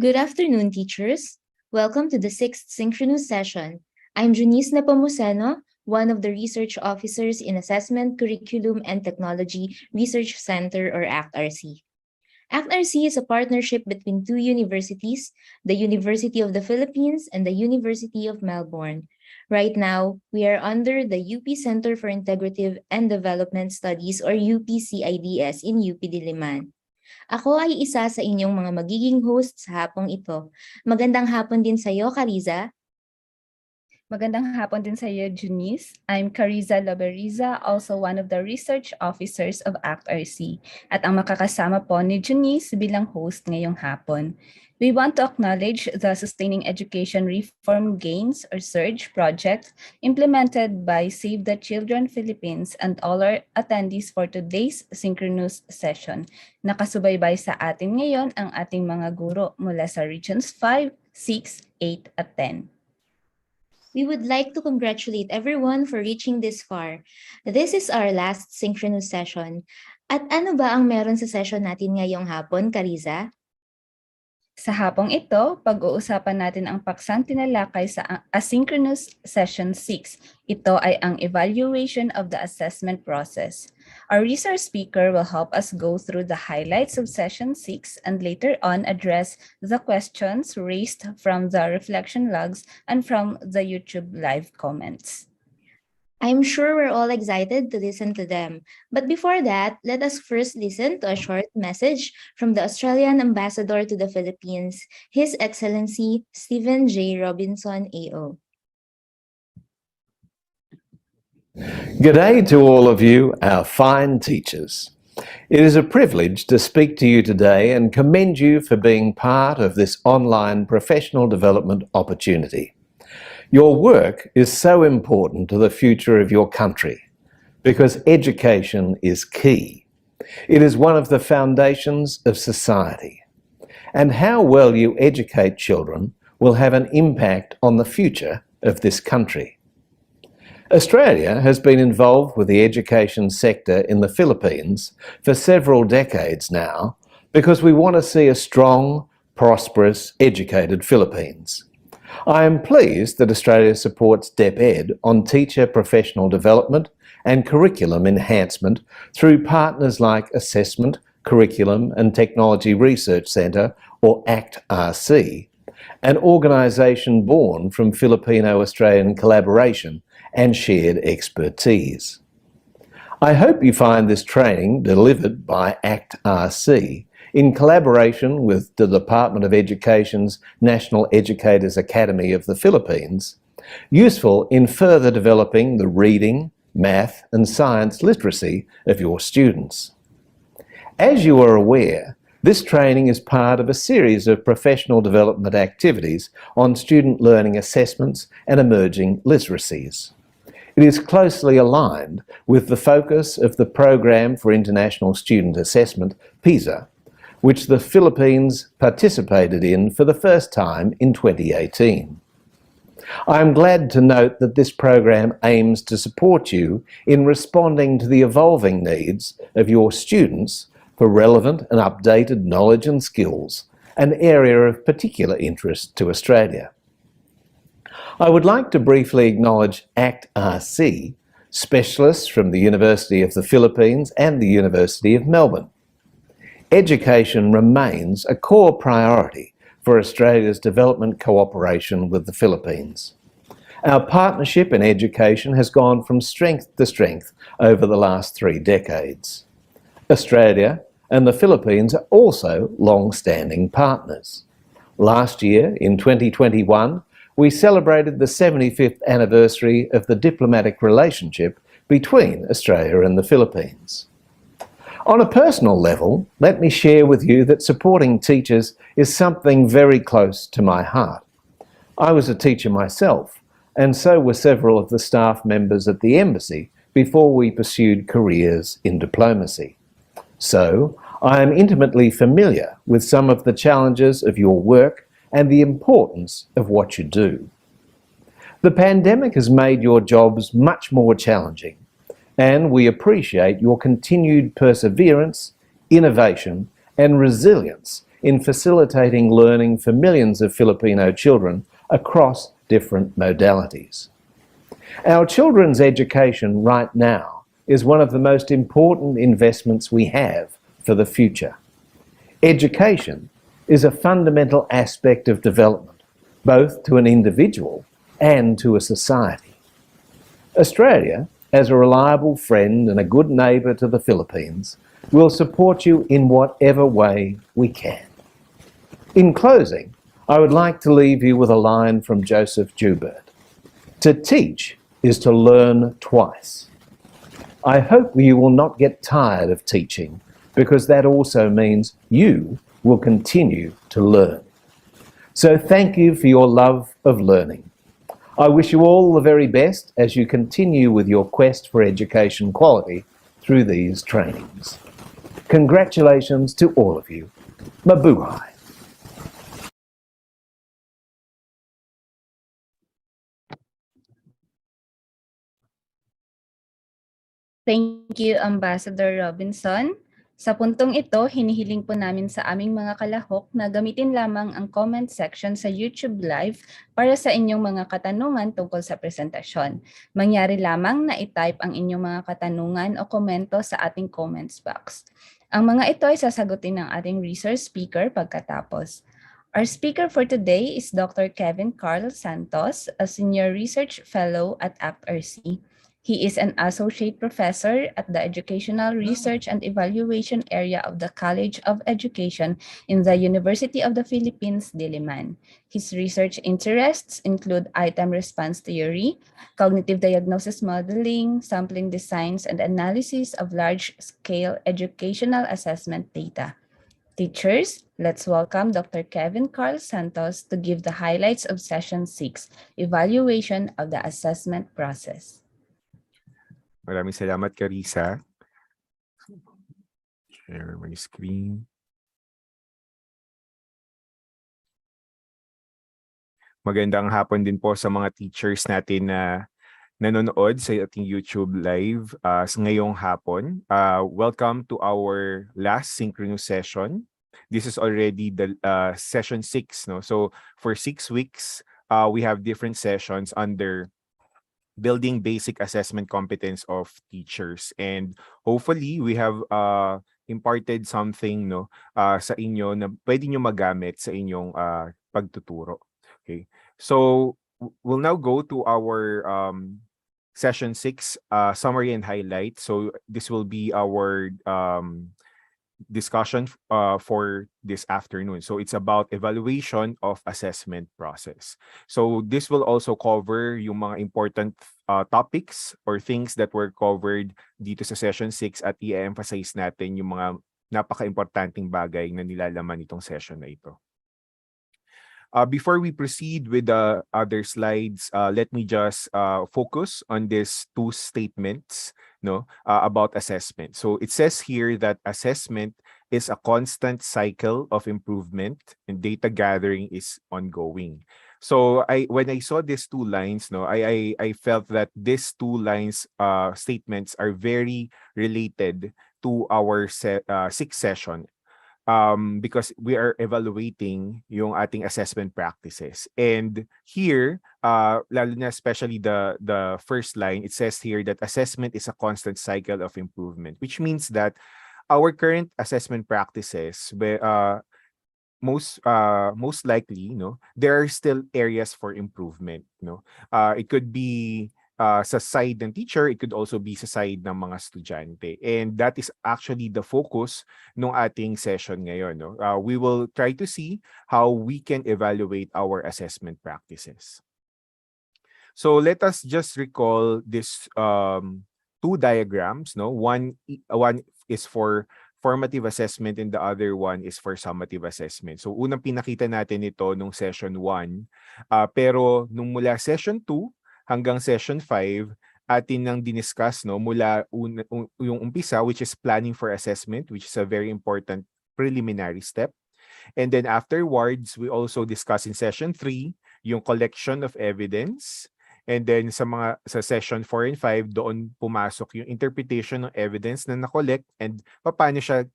Good afternoon, teachers. Welcome to the sixth synchronous session. I'm Junice Nepomuceno, one of the research officers in Assessment, Curriculum, and Technology Research Center, or ACT-RC. ACT-RC is a partnership between two universities, the University of the Philippines and the University of Melbourne. Right now, we are under the UP Center for Integrative and Development Studies, or UPCIDS, in UP Diliman. Ako ay isa sa inyong mga magiging host sa hapong ito. Magandang hapon din sa iyo, Kariza. Magandang hapon din sa iyo, Junice. I'm Cariza Laberiza, also one of the research officers of ACT-RC. At ang makakasama po ni Junice bilang host ngayong hapon. We want to acknowledge the Sustaining Education Reform Gains or SURGE project implemented by Save the Children Philippines and all our attendees for today's synchronous session. Nakasubaybay sa atin ngayon ang ating mga guro mula sa Regions 5, 6, 8 at 10. We would like to congratulate everyone for reaching this far. This is our last synchronous session. At ano ba ang meron sa session natin ngayong hapon, Kariza? Sa hapong ito, pag-uusapan natin ang paksang tinalakay sa Asynchronous Session 6. Ito ay ang evaluation of the assessment process. Our resource speaker will help us go through the highlights of Session 6 and later on address the questions raised from the reflection logs and from the YouTube live comments. I'm sure we're all excited to listen to them. But before that, let us first listen to a short message from the Australian Ambassador to the Philippines, His Excellency Stephen J. Robinson, AO. G'day to all of you, our fine teachers. It is a privilege to speak to you today and commend you for being part of this online professional development opportunity. Your work is so important to the future of your country because education is key. It is one of the foundations of society. And how well you educate children will have an impact on the future of this country. Australia has been involved with the education sector in the Philippines for several decades now because we want to see a strong, prosperous, educated Philippines. I am pleased that Australia supports DepEd on teacher professional development and curriculum enhancement through partners like Assessment, Curriculum and Technology Research Centre, or ACT-RC, an organisation born from Filipino-Australian collaboration and shared expertise. I hope you find this training delivered by ACT-RC in collaboration with the Department of Education's National Educators Academy of the Philippines, useful in further developing the reading, math and science literacy of your students. As you are aware, this training is part of a series of professional development activities on student learning assessments and emerging literacies. It is closely aligned with the focus of the Program for International Student Assessment, PISA, which the Philippines participated in for the first time in 2018. I am glad to note that this program aims to support you in responding to the evolving needs of your students for relevant and updated knowledge and skills, an area of particular interest to Australia. I would like to briefly acknowledge ACT-RC, specialists from the University of the Philippines and the University of Melbourne. Education remains a core priority for Australia's development cooperation with the Philippines. Our partnership in education has gone from strength to strength over the last 3 decades. Australia and the Philippines are also long-standing partners. Last year, in 2021, we celebrated the 75th anniversary of the diplomatic relationship between Australia and the Philippines. On a personal level, let me share with you that supporting teachers is something very close to my heart. I was a teacher myself, and so were several of the staff members at the embassy before we pursued careers in diplomacy. So, I am intimately familiar with some of the challenges of your work and the importance of what you do. The pandemic has made your jobs much more challenging, and we appreciate your continued perseverance, innovation and resilience in facilitating learning for millions of Filipino children across different modalities. Our children's education right now is one of the most important investments we have for the future. Education is a fundamental aspect of development, both to an individual and to a society. Australia, as a reliable friend and a good neighbour to the Philippines, will support you in whatever way we can. In closing, I would like to leave you with a line from Joseph Joubert. To teach is to learn twice. I hope you will not get tired of teaching, because that also means you will continue to learn. So thank you for your love of learning. I wish you all the very best as you continue with your quest for education quality through these trainings. Congratulations to all of you. Mabuhay. Thank you, Ambassador Robinson. Sa puntong ito, hinihiling po namin sa aming mga kalahok na gamitin lamang ang comment section sa YouTube Live para sa inyong mga katanungan tungkol sa presentasyon. Mangyari lamang na i-type ang inyong mga katanungan o komento sa ating comments box. Ang mga ito ay sasagutin ng ating resource speaker pagkatapos. Our speaker for today is Dr. Kevin Carl Santos, a Senior Research Fellow at ACT-RC. He is an associate professor at the Educational Research and Evaluation area of the College of Education in the University of the Philippines, Diliman. His research interests include item response theory, cognitive diagnosis modeling, sampling designs, and analysis of large-scale educational assessment data. Teachers, let's welcome Dr. Kevin Carl Santos to give the highlights of Session 6, Evaluation of the Assessment Process. Maraming salamat, Carissa. Share my screen. Magandang hapon din po sa mga teachers natin na nanonood sa ating YouTube live ngayong hapon. Welcome to our last synchronous session. This is already the session 6. No? So for 6 weeks, we have different sessions under building basic assessment competence of teachers, and hopefully we have imparted something sa inyo na pwede nyo magamit sa inyong pagtuturo. Okay, so we'll now go to our session 6 summary and highlight. So this will be our discussion for this afternoon. So it's about evaluation of assessment process. So this will also cover yung mga important topics or things that were covered dito sa session 6 at i-emphasize natin yung mga napaka-importanting bagay na nilalaman nitong session na ito. Before we proceed with the other slides, let me just focus on these 2 statements about assessment. So it says here that assessment is a constant cycle of improvement and data gathering is ongoing. So when I saw these 2 lines, I felt that these 2 lines statements are very related to our 6th session. Because we are evaluating yung ating assessment practices. And here, lalo na especially the first line, it says here that assessment is a constant cycle of improvement, which means that our current assessment practices, most likely, there are still areas for improvement. It could be sa side ng teacher, it could also be sa side ng mga estudyante. And that is actually the focus ng ating session ngayon. We will try to see how we can evaluate our assessment practices. So let us just recall this 2 diagrams. One is for formative assessment and the other one is for summative assessment. So unang pinakita natin ito nung session 1. Pero nung mula session 2, hanggang session 5, atin nang diniscuss mula yung umpisa, which is planning for assessment, which is a very important preliminary step. And then afterwards, we also discuss in session 3 yung collection of evidence. And then sa session 4 and 5, doon pumasok yung interpretation ng evidence na na-collect and paano siya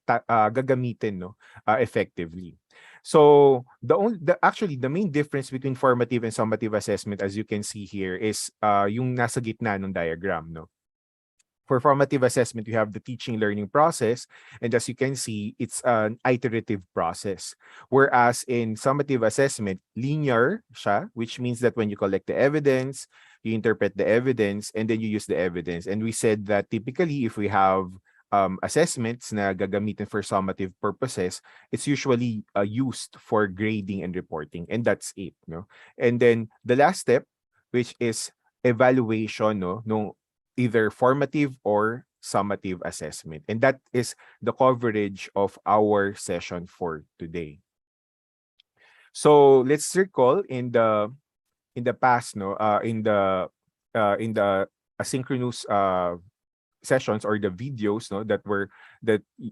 gagamitin, no, effectively. So actually the main difference between formative and summative assessment, as you can see here, is yung nasa gitna ng diagram, no. For formative assessment, you have the teaching learning process, and as you can see, it's an iterative process. Whereas in summative assessment, linear siya, which means that when you collect the evidence, you interpret the evidence, and then you use the evidence. And we said that typically if we have assessments na gagamitin for summative purposes, it's usually used for grading and reporting, and that's it, no? And then the last step, which is evaluation, no either formative or summative assessment. And that is the coverage of our session for today. So let's recall in the past, no, in the asynchronous sessions or the videos, no, that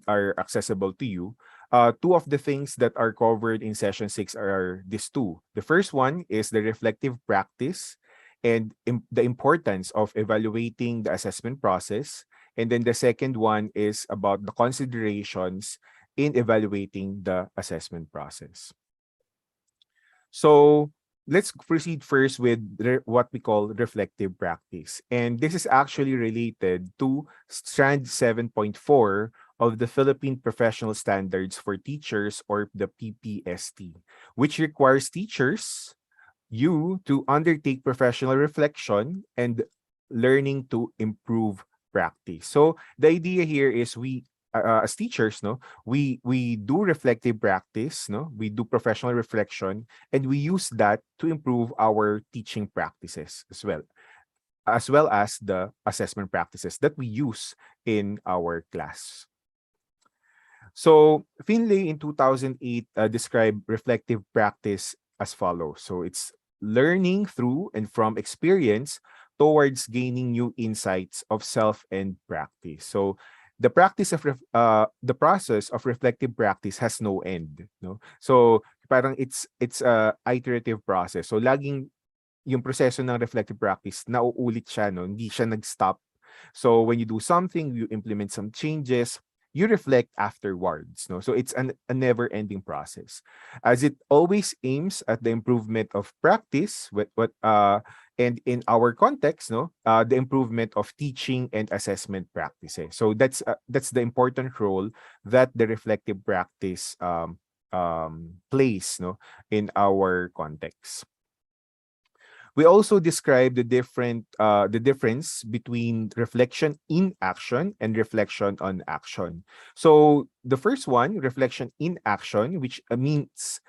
are accessible to you. Two of the things that are covered in session 6 are these two. The first one is the reflective practice and the importance of evaluating the assessment process. And then the second one is about the considerations in evaluating the assessment process. So let's proceed first with what we call reflective practice. And this is actually related to Strand 7.4 of the Philippine Professional Standards for Teachers, or the PPST, which requires teachers to undertake professional reflection and learning to improve practice. So the idea here is we as teachers, no, we do reflective practice, no, we do professional reflection, and we use that to improve our teaching practices as well as the assessment practices that we use in our class. So Finlay in 2008 described reflective practice as follows. So it's learning through and from experience towards gaining new insights of self and practice. So the process of reflective practice has no end, no? So parang it's a iterative process. So laging yung proseso ng reflective practice nauulit siya, no? Hindi siya nag-stop. So when you do something, you implement some changes, you reflect afterwards, no? So it's a never-ending process, as it always aims at the improvement of practice, and in our context, no, the improvement of teaching and assessment practices. So that's the important role that the reflective practice plays, no, in our context. We also describe the difference between reflection in action and reflection on action. So the first one, reflection in action, which means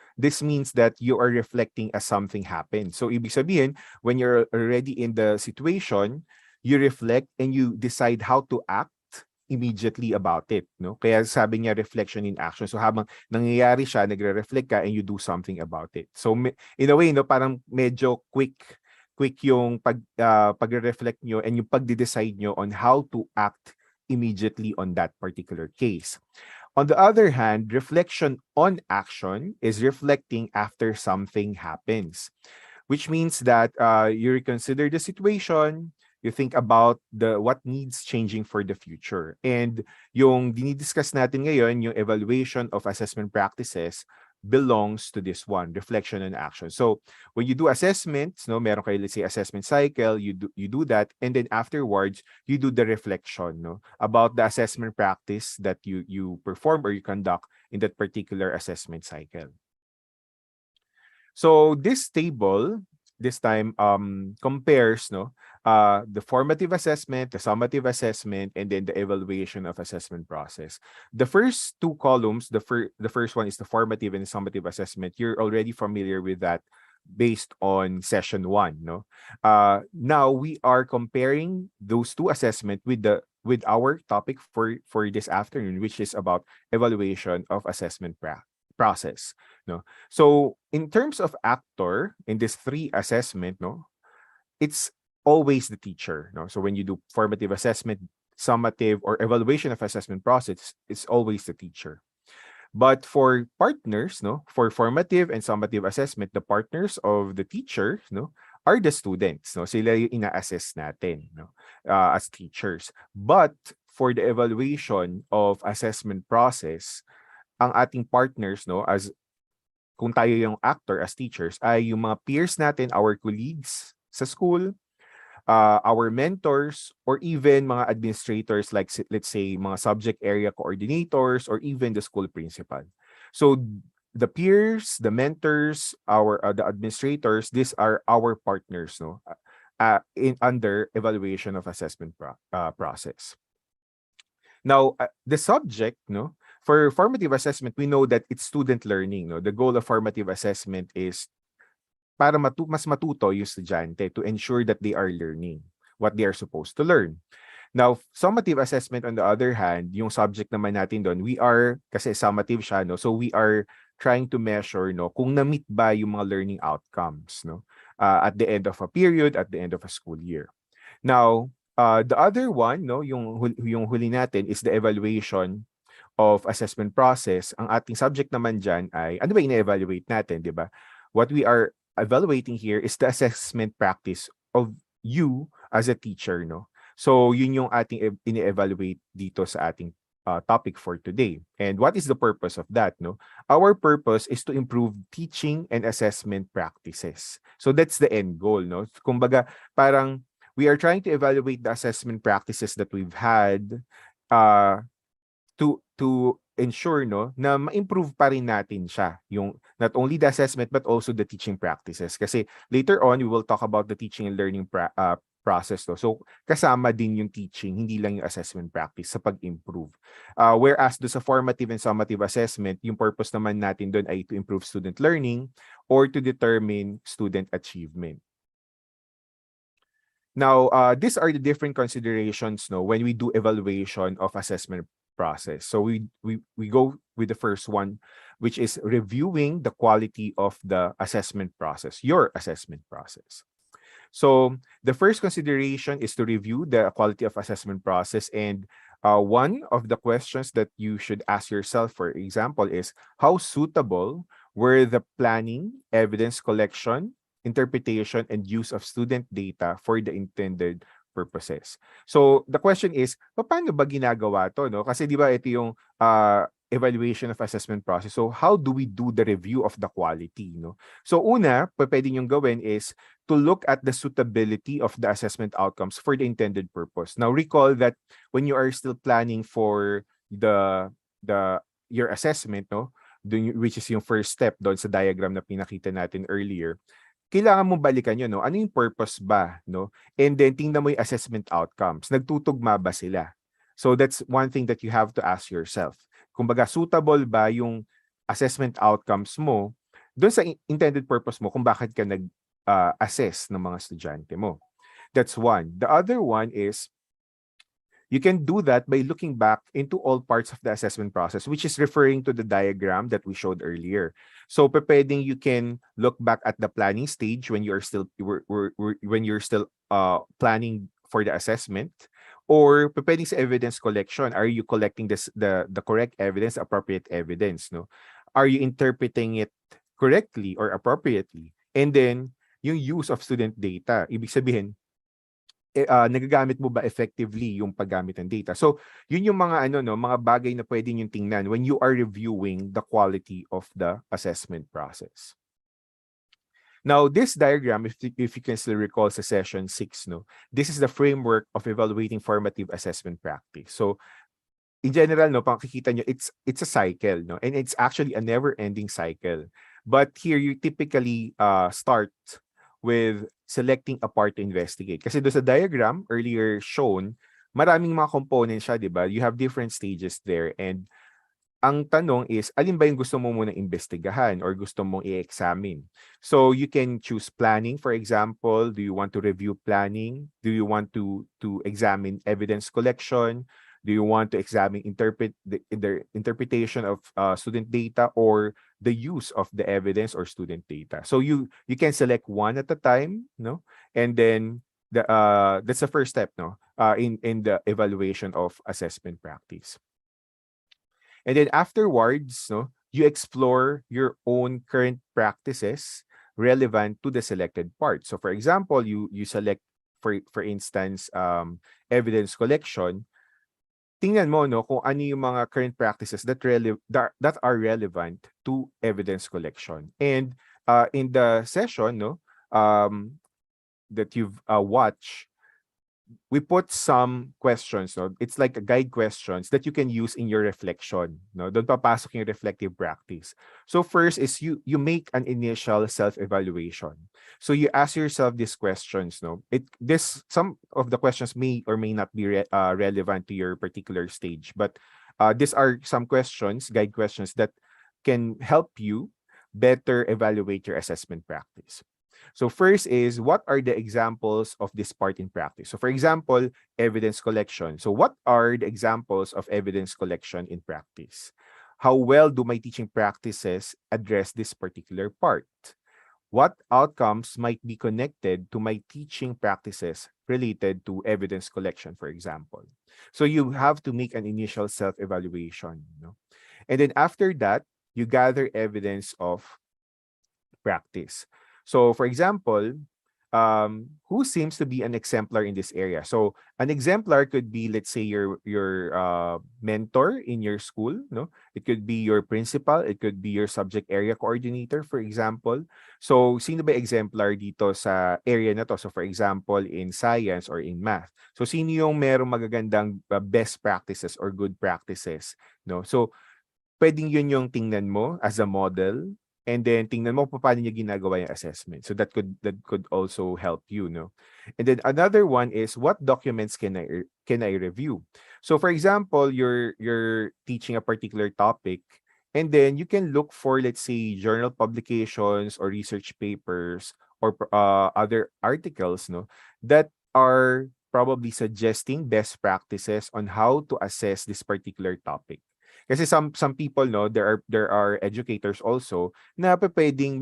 that you are reflecting as something happened. So ibig sabihin, when you're already in the situation, you reflect and you decide how to act immediately about it, no? Kaya sabi niya reflection in action. So habang nangyayari siya, nagre-reflect ka and you do something about it. So in a way, no, parang medyo quick yung pagre-reflect nyo and yung pagde-decide nyo on how to act immediately on that particular case. On the other hand, reflection on action is reflecting after something happens, which means that you reconsider the situation, you think about what needs changing for the future. And yung dinidiscuss natin ngayon, yung evaluation of assessment practices, belongs to this one, reflection and action. So when you do assessments, no, meron kayo, let's say, assessment cycle, you do that, and then afterwards you do the reflection, no, about the assessment practice that you perform or you conduct in that particular assessment cycle. So this table this time compares, no, the formative assessment, the summative assessment, and then the evaluation of assessment process. The first two columns, the first one is the formative and the summative assessment. You're already familiar with that based on session 1, no? Now we are comparing those two assessment with our topic for this afternoon, which is about evaluation of assessment process, no? So in terms of actor in this 3 assessment, no, it's always the teacher, no? So when you do formative assessment, summative, or evaluation of assessment process, it's always the teacher. But for partners, no, for formative and summative assessment, the partners of the teacher, no, are the students, no? Sila yung ina-assess natin, no? As teachers. But for the evaluation of assessment process, ang ating partners, no, as kung tayo yung actor as teachers, ay yung mga peers natin, our colleagues sa school, our mentors, or even mga administrators like let's say mga subject area coordinators or even the school principal. So the peers, the mentors, our the administrators, these are our partners, no, in under evaluation of assessment process. Now, the subject, no, for formative assessment, we know that it's student learning, no. The goal of formative assessment is para mas matuto yung estudyante to ensure that they are learning what they are supposed to learn. Now, summative assessment on the other hand, yung subject naman natin doon, we are, kasi summative siya, no? So we are trying to measure, no, kung na-meet ba yung mga learning outcomes, no, at the end of a period, at the end of a school year. Now, the other one, no, yung huli natin is the evaluation of assessment process. Ang ating subject naman dyan ay, ano ba ina-evaluate natin, di ba? What we are evaluating here is the assessment practice of you as a teacher, no? So, yun yung ating ine-evaluate dito sa ating topic for today. And what is the purpose of that, no? Our purpose is to improve teaching and assessment practices. So, that's the end goal, no? Kumbaga, parang we are trying to evaluate the assessment practices that we've had to ensure, no, na ma-improve pa rin natin siya, yung not only the assessment but also the teaching practices. Kasi later on, we will talk about the teaching and learning process. No? So, kasama din yung teaching, hindi lang yung assessment practice sa pag-improve. Whereas do sa formative and summative assessment, yung purpose naman natin doon ay to improve student learning or to determine student achievement. Now, these are the different considerations, no, when we do evaluation of assessment process. So we go with the first one, which is reviewing the quality of the assessment process, your assessment process. So the first consideration is to review the quality of assessment process. And one of the questions that you should ask yourself, for example, is how suitable were the planning, evidence collection, interpretation, and use of student data for the intended purposes. So the question is, paano ba ginagawa to, no? Kasi di ba ito yung evaluation of assessment process. So how do we do the review of the quality, no? So una, pwede niyong gawin is to look at the suitability of the assessment outcomes for the intended purpose. Now recall that when you are still planning for your assessment, no, which is yung first step doon sa diagram na pinakita natin earlier, kailangan mo balikan yun, no? Ano yung purpose ba, no? And then tingnan mo yung assessment outcomes. Nagtutugma ba sila? So that's one thing that you have to ask yourself. Kumbaga, suitable ba yung assessment outcomes mo doon sa intended purpose mo kung bakit ka nag-assess ng mga estudyante mo. That's one. The other one is you can do that by looking back into all parts of the assessment process, which is referring to the diagram that we showed earlier. So, pwedeng you can look back at the planning stage when you're still planning for the assessment, or pwedeng sa evidence collection. Are you collecting the correct evidence, appropriate evidence? No, are you interpreting it correctly or appropriately? And then yung use of student data, ibig sabihin, nagagamit mo ba effectively yung paggamit ng data? So, yun yung mga mga bagay na pwede niyong tingnan when you are reviewing the quality of the assessment process. Now, this diagram, if you can still recall sa session 6, no, this is the framework of evaluating formative assessment practice. So, in general, no, pakikita nyo, it's a cycle, no, and it's actually a never-ending cycle. But here, you typically start with selecting a part to investigate. Kasi doon sa diagram, earlier shown, maraming mga components siya, di ba? You have different stages there. And ang tanong is, alin ba yung gusto mo munang investigahan or gusto mong i-examine? So you can choose planning, for example. Do you want to review planning? Do you want to examine evidence collection? Do you want to examine the interpretation of student data or the use of the evidence or student data? So you can select one at a time, no? And then that's the first step, no? In the evaluation of assessment practice. And then afterwards, no, you explore your own current practices relevant to the selected part. So for example, you select for instance evidence collection. Tingnan mo no kung ano yung mga current practices that are relevant to evidence collection. And in the session no that you've watched, we put some questions, no? It's like a guide questions that you can use in your reflection, no? Doon papasok yung reflective practice. So first is you make an initial self-evaluation. So you ask yourself these questions, no? Some of the questions may or may not be relevant to your particular stage, but these are some questions, guide questions that can help you better evaluate your assessment practice. So first is, what are the examples of this part in practice? So for example, evidence collection. So what are the examples of evidence collection in practice? How well do my teaching practices address this particular part? What outcomes might be connected to my teaching practices related to evidence collection, for example? So you have to make an initial self-evaluation. And then after that, you gather evidence of practice. So, for example, who seems to be an exemplar in this area? So, an exemplar could be, let's say, your mentor in your school. No, it could be your principal. It could be your subject area coordinator, for example. So, sino ba exemplar dito sa area na to? So, for example, in science or in math. So, sino yung merong magagandang best practices or good practices? No, so pwedeng yun yung tingnan mo as a model, and then tingnan mo kung paano niya ginagawa yung assessment. So that could also help you, no? And then another one is, what documents can I review? So for example, you're teaching a particular topic, and then you can look for, let's say, journal publications or research papers or other articles, no, that are probably suggesting best practices on how to assess this particular topic. Kasi some people, no, there are educators also na pwedeng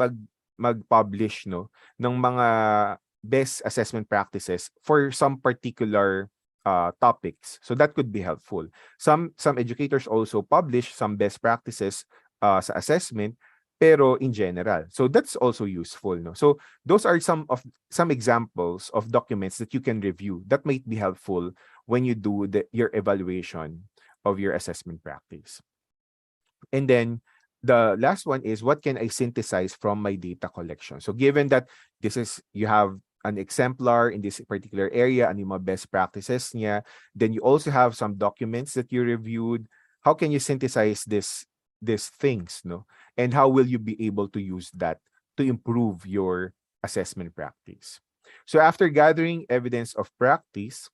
mag-publish, no, ng mga best assessment practices for some particular topics. So that could be helpful. Some educators also publish some best practices sa assessment, pero in general. So that's also useful, no. So those are some examples of documents that you can review that might be helpful when you do your evaluation of your assessment practice. And then the last one is, what can I synthesize from my data collection? So given that you have an exemplar in this particular area and yung mga best practices niya, then you also have some documents that you reviewed. How can you synthesize these things, no? And how will you be able to use that to improve your assessment practice? So after gathering evidence of practice,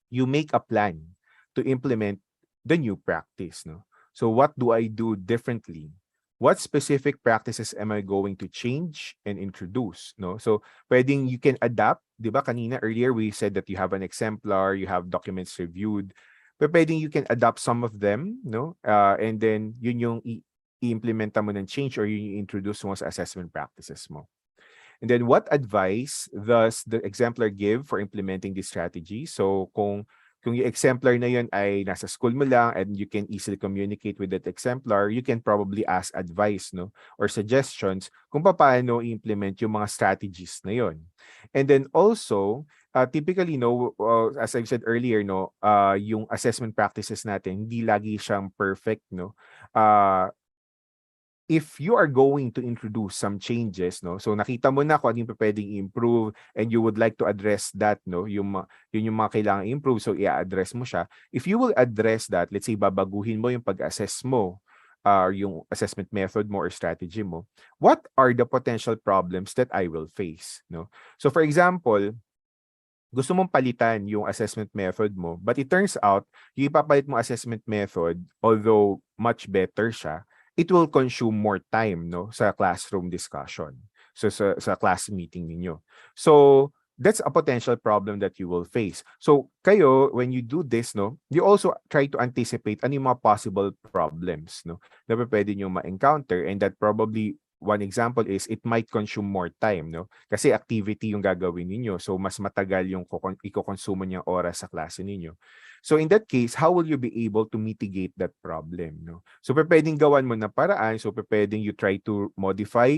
you make a plan to implement the new practice, no? So what do I do differently? What specific practices am I going to change and introduce, no? So pwedeng you can adapt, 'di ba? Kanina earlier we said that you have an exemplar, you have documents reviewed. But pwedeng you can adapt some of them, no? And then yun yung i-implementa mo ng change or yun yung introduce mo sa assessment practices mo. And then what advice does the exemplar give for implementing this strategy? So kung yung exemplar na yun ay nasa school mo lang and you can easily communicate with that exemplar, you can probably ask advice, no, or suggestions kung paano i-implement yung mga strategies na yun. And then also, typically, no, as I said earlier, no, yung assessment practices natin, hindi lagi siyang perfect, no. If you are going to introduce some changes, no, so nakita mo na kung ano yung pwedeng i-improve and you would like to address that, no, yun yung mga kailangan i-improve, so i-address mo siya. If you will address that, let's say babaguhin mo yung pag-assess mo, yung assessment method mo or strategy mo, what are the potential problems that I will face, no? So for example, gusto mong palitan yung assessment method mo, but it turns out, yung ipapalit mo assessment method, although much better siya, it will consume more time, no, sa classroom discussion. So sa class meeting ninyo. So that's a potential problem that you will face. So kayo, when you do this, no, you also try to anticipate ano yung mga possible problems, no, na pwede nyo ma-encounter, and that probably one example is it might consume more time, no? Kasi activity yung gagawin ninyo. So mas matagal yung iko-consume niyang oras sa klase ninyo. So in that case, how will you be able to mitigate that problem, no? So pwedeng gawan mo na paraan, so pwedeng you try to modify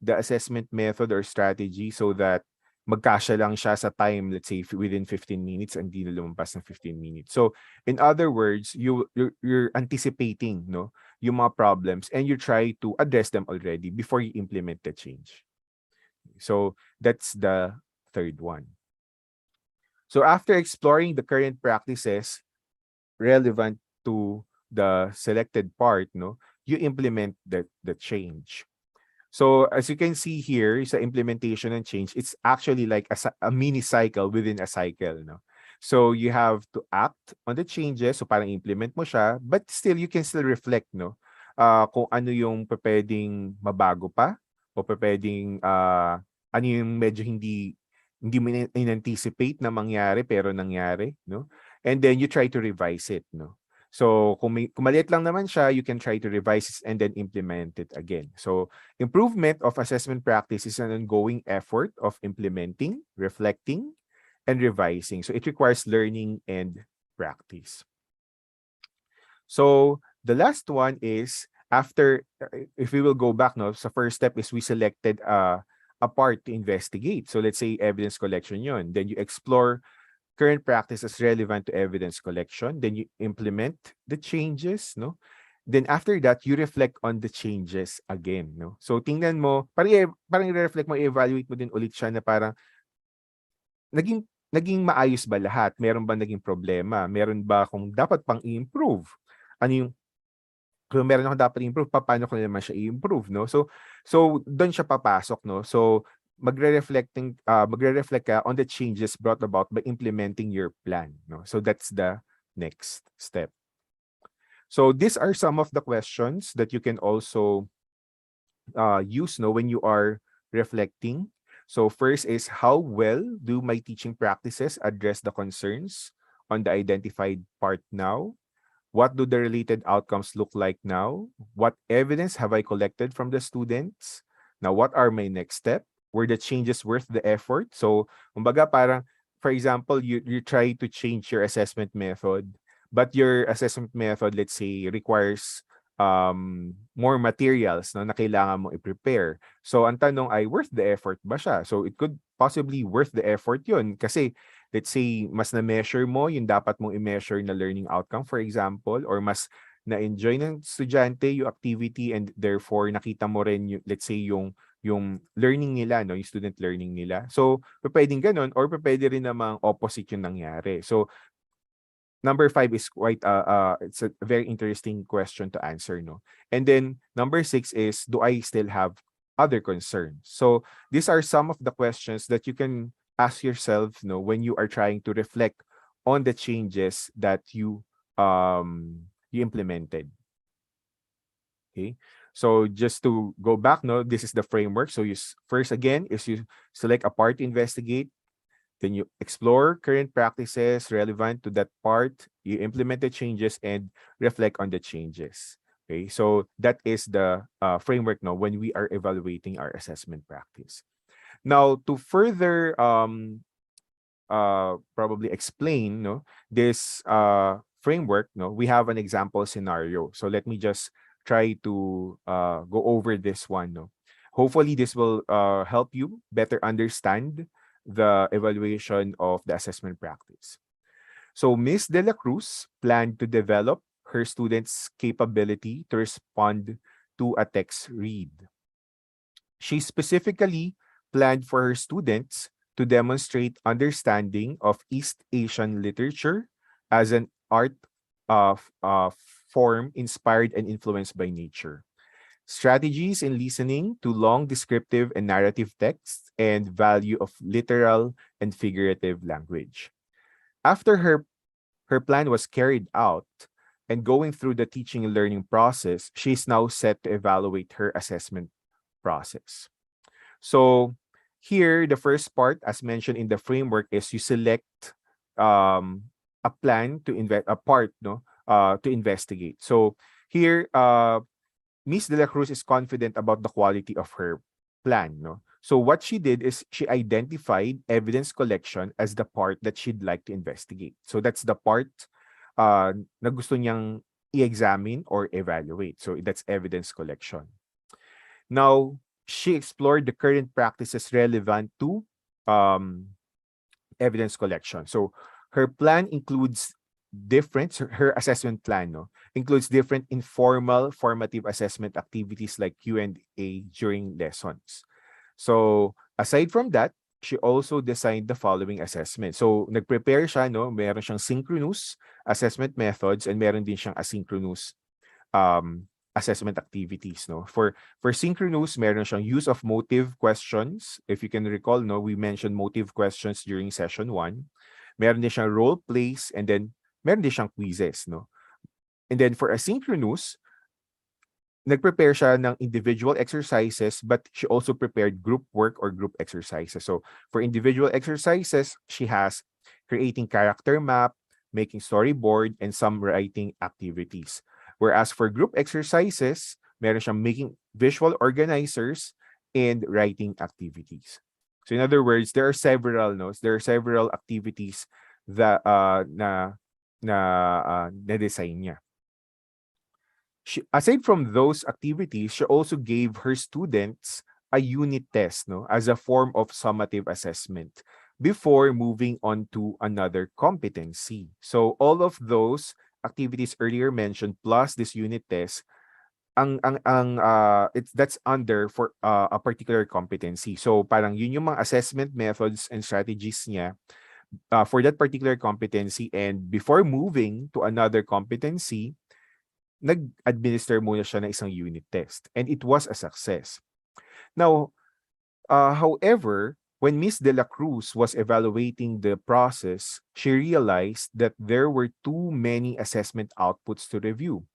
the assessment method or strategy so that magkasya lang siya sa time, let's say within 15 minutes, and hindi na lumampas ng 15 minutes. So in other words, you're anticipating, no, yung mga problems, and you try to address them already before you implement the change. So that's the third one. So after exploring the current practices relevant to the selected part, no, you implement the change. So as you can see here, sa implementation and change, it's actually like a mini cycle within a cycle, no? So you have to act on the changes, so parang implement mo siya, but still you can still reflect, no? Kung ano yung pwedeng mabago pa, o pwedeng ano yung medyo hindi mo in-anticipate na mangyari pero nangyari, no? And then you try to revise it, no? So kung maliit lang naman siya, you can try to revise it and then implement it again. So improvement of assessment practice is an ongoing effort of implementing, reflecting, and revising. So it requires learning and practice. So the last one is after, if we will go back, no, so first step is we selected a part to investigate. So let's say evidence collection yun. Then you explore current practice as relevant to evidence collection. Then you implement the changes, no? Then after that, you reflect on the changes again, no? So tingnan mo, parang i-reflect mo, i-evaluate mo din ulit siya na parang naging maayos ba lahat? Meron ba naging problema? Meron ba kung dapat pang i-improve? Ano yung kung meron akong dapat i-improve, paano ko naman siya i-improve, no? So doon siya papasok, no? So magre-reflect ka on the changes brought about by implementing your plan, no? So that's the next step. So these are some of the questions that you can also use, no, when you are reflecting. So first is, how well do my teaching practices address the concerns on the identified part now? What do the related outcomes look like now? What evidence have I collected from the students? Now, what are my next steps? Were the changes worth the effort? So, kumbaga parang, for example, you try to change your assessment method, but your assessment method, let's say, requires more materials, no, na kailangan mo i-prepare. So, ang tanong ay, worth the effort ba siya? So, it could possibly worth the effort yun kasi let's say, mas na-measure mo yung dapat mong i-measure na learning outcome, for example, or mas na-enjoy ng estudyante yung activity and therefore nakita mo rin yung, let's say, yung learning nila, no, yung student learning nila. So, pwedeng ganun or pwede rin namang opposite yung nangyari. So, number 5 is quite it's a very interesting question to answer, no? And then number 6 is, do I still have other concerns? So, these are some of the questions that you can ask yourself, no, when you are trying to reflect on the changes that you implemented. Okay, so just to go back, no, this is the framework. So you first again is you select a part to investigate, then you explore current practices relevant to that part, you implement the changes and reflect on the changes. Okay, so that is the framework, no, when we are evaluating our assessment practice. Now, to further probably explain, no, this framework, no, we have an example scenario. So let me just try to go over this one, no. Hopefully, this will help you better understand the evaluation of the assessment practice. So Ms. De La Cruz planned to develop her students' capability to respond to a text read. She specifically planned for her students to demonstrate understanding of East Asian literature as an art form inspired and influenced by nature. Strategies in listening to long descriptive and narrative texts, and value of literal and figurative language. After her plan was carried out and going through the teaching and learning process, she is now set to evaluate her assessment process. So here, the first part, as mentioned in the framework, is you select a plan to to investigate. So here, Ms. De La Cruz is confident about the quality of her plan, no? So what she did is she identified evidence collection as the part that she'd like to investigate. So that's the part na gusto niyang i-examine or evaluate. So that's evidence collection. Now, she explored the current practices relevant to evidence collection. So her plan includes her assessment plan, no, includes different informal formative assessment activities like Q&A during lessons. So aside from that, she also designed the following assessment. So nag-prepare siya, no, meron siyang synchronous assessment methods and meron din siyang asynchronous assessment activities, no. For synchronous, meron siyang use of motive questions. If you can recall, no, we mentioned motive questions during session 1. Meron din siyang role plays, and then meron din siyang quizzes, no. And then for asynchronous, nag-prepare siya ng individual exercises, but she also prepared group work or group exercises. So for individual exercises, she has creating character map, making storyboard, and some writing activities. Whereas for group exercises, meron siyang making visual organizers and writing activities. So in other words, there are several activities that na design niya. Aside from those activities, she also gave her students a unit test, no, as a form of summative assessment before moving on to another competency. So all of those activities earlier mentioned plus this unit test, that's under for a particular competency. So parang yun yung mga assessment methods and strategies niya for that particular competency, and before moving to another competency, nag-administer muna siya ng isang unit test, and it was a success. Now, however, when Miss De La Cruz was evaluating the process, she realized that there were too many assessment outputs to review,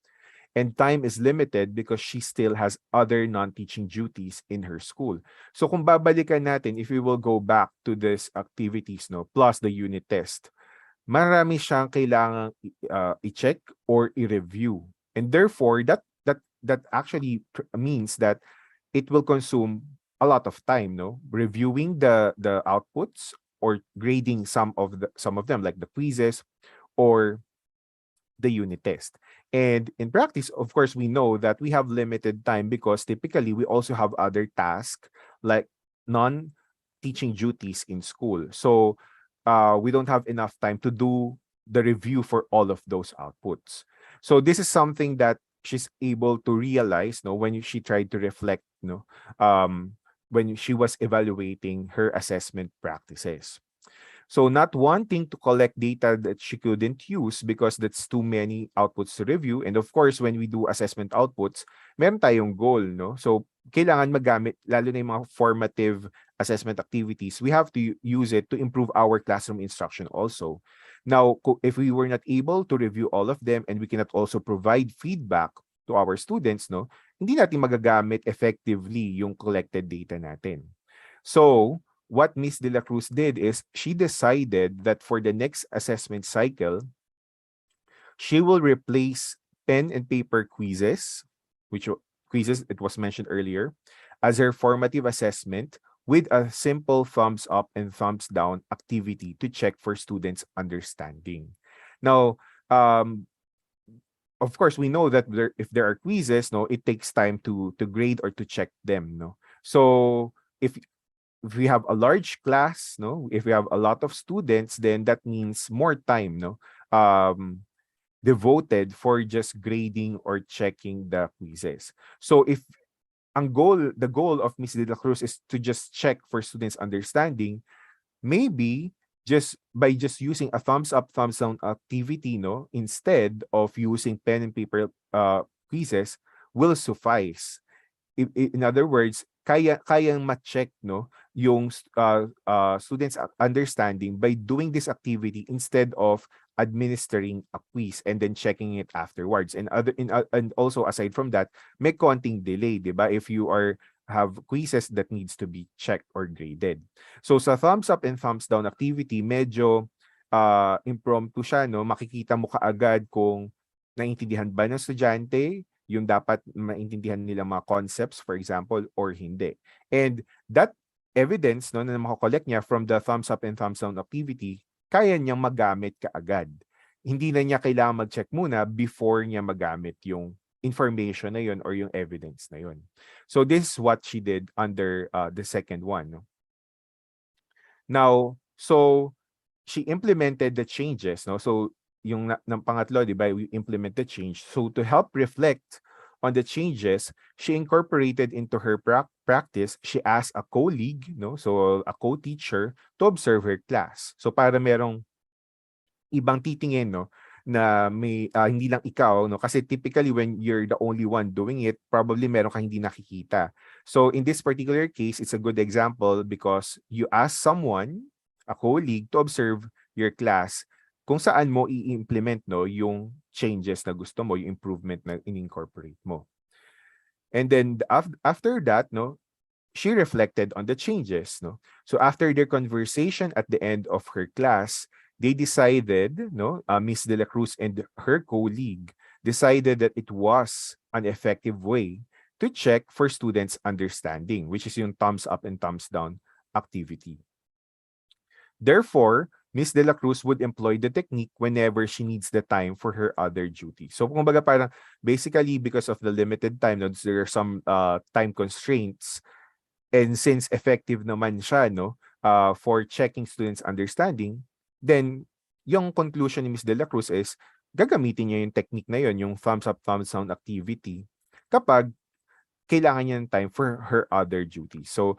and time is limited because she still has other non-teaching duties in her school. So kung babalikan natin, if we will go back to these activities, no, plus the unit test, marami siyang kailangang i-check or i-review. And therefore, that actually means that it will consume a lot of time, no? Reviewing the outputs or grading some of them, like the quizzes or the unit test. And in practice, of course, we know that we have limited time because typically we also have other tasks like non-teaching duties in school. So we don't have enough time to do the review for all of those outputs. So this is something that she's able to realize, no, when she tried to reflect, no, when she was evaluating her assessment practices. So not wanting to collect data that she couldn't use because that's too many outputs to review. And of course, when we do assessment outputs, meron tayong goal, no? So kailangan magamit, lalo na yung mga formative assessment activities, we have to use it to improve our classroom instruction also. Now, if we were not able to review all of them and we cannot also provide feedback to our students, no, hindi natin magagamit effectively yung collected data natin. So, what Miss De La Cruz did is she decided that for the next assessment cycle, she will replace pen and paper quizzes, it was mentioned earlier, as her formative assessment with a simple thumbs up and thumbs down activity to check for students' understanding. Now, of course, we know that if there are quizzes, no, it takes time to grade or to check them, no. So if we have a large class, no, if we have a lot of students, then that means more time, no, devoted for just grading or checking the quizzes. So if the goal of Miss De La Cruz is to just check for students' understanding, maybe by using a thumbs up, thumbs down activity, no, instead of using pen and paper quizzes will suffice. In other words, kayang ma-check, no, yung students' understanding by doing this activity instead of administering a quiz and then checking it afterwards. And also aside from that, may konting delay, di ba? If you have quizzes that needs to be checked or graded. So sa thumbs up and thumbs down activity, medyo impromptu siya, no? Makikita mo kaagad kung naiintindihan ba ng estudyante yung dapat maintindihan nila mga concepts, for example, or hindi. And that evidence, no, na makakollect niya from the thumbs up and thumbs down activity, kaya niyang magamit kaagad. Hindi na niya kailangan mag-check muna before niya magamit yung information na yun or yung evidence na yun. So this is what she did under the second one. No? Now, so she implemented the changes. No? So yung ng pangatlo, di ba, we implement the change. So to help reflect on the changes, she incorporated into her practice, she asked a colleague, no? So a co-teacher, to observe her class. So para merong ibang titingin, no, na may hindi lang ikaw, no, kasi typically when you're the only one doing it, probably meron kang hindi nakikita. So in this particular case, it's a good example because you ask someone, a colleague, to observe your class kung saan mo i-implement, no, yung changes na gusto mo, yung improvement na in-incorporate mo. And then after that, no, she reflected on the changes. No? So after their conversation at the end of her class, they decided, no, Miss De La Cruz and her colleague decided that it was an effective way to check for students' understanding, which is yung thumbs up and thumbs down activity. Therefore, Miss De La Cruz would employ the technique whenever she needs the time for her other duties. So, kumbaga parang basically because of the limited time, no, there are some time constraints. And since effective naman siya, no, for checking students' understanding, then yung conclusion ni Ms. De La Cruz is gagamitin niya yung technique na yun, yung thumbs up, thumbs down activity, kapag kailangan niya ng time for her other duties. So,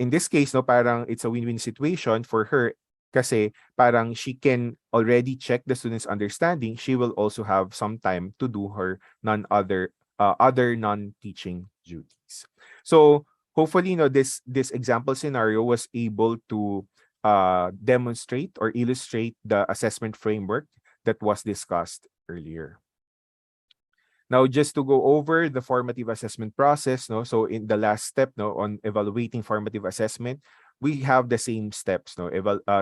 in this case, no, parang it's a win-win situation for her kasi parang she can already check the students' understanding. She will also have some time to do her other non-teaching duties. So, hopefully, this example scenario was able to demonstrate or illustrate the assessment framework that was discussed earlier. Now, just to go over the formative assessment process, no. So in the last step, no, on evaluating formative assessment, we have the same steps, no.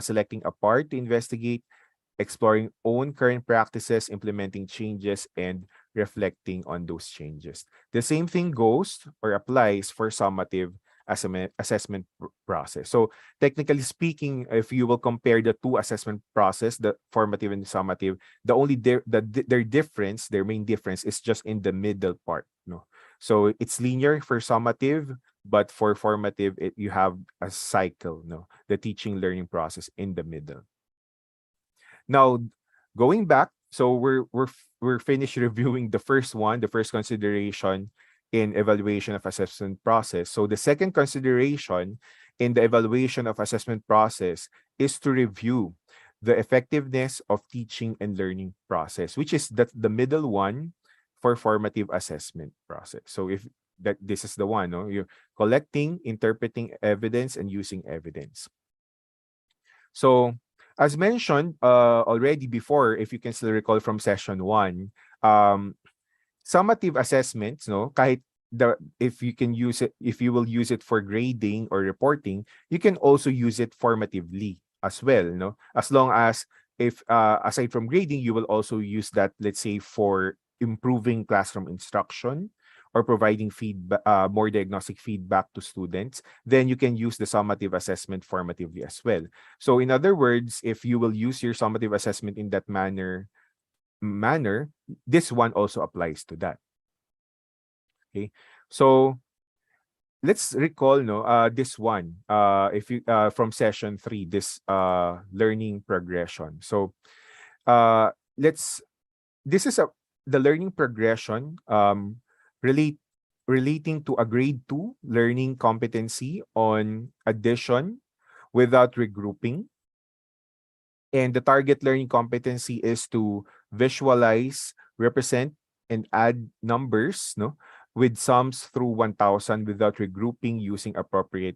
Selecting a part to investigate, exploring own current practices, implementing changes, and reflecting on those changes. The same thing goes or applies for summative assessment process. So technically speaking, if you will compare the two assessment process, the formative and summative, the only their main difference is just in the middle part. No, so it's linear for summative, but for formative, you have a cycle. No, the teaching learning process in the middle. Now, going back, so we're finished reviewing the first one, the first consideration in evaluation of assessment process. So the second consideration in the evaluation of assessment process is to review the effectiveness of teaching and learning process, which is the middle one for formative assessment process. So if that this is the one, no, you're collecting, interpreting evidence, and using evidence. So as mentioned already before, if you can still recall from session 1, summative assessments, no, kahit if you will use it for grading or reporting, you can also use it formatively as well, no? As long as if aside from grading, you will also use that, let's say, for improving classroom instruction or providing feedback, more diagnostic feedback to students, then you can use the summative assessment formatively as well. So in other words, if you will use your summative assessment in that manner, this one also applies to that. Okay, so let's recall, no, this one, if you from session 3, this learning progression. So this is the learning progression relating to a grade 2 learning competency on addition without regrouping. And the target learning competency is to visualize, represent, and add numbers, no, with sums through 1,000 without regrouping using appropriate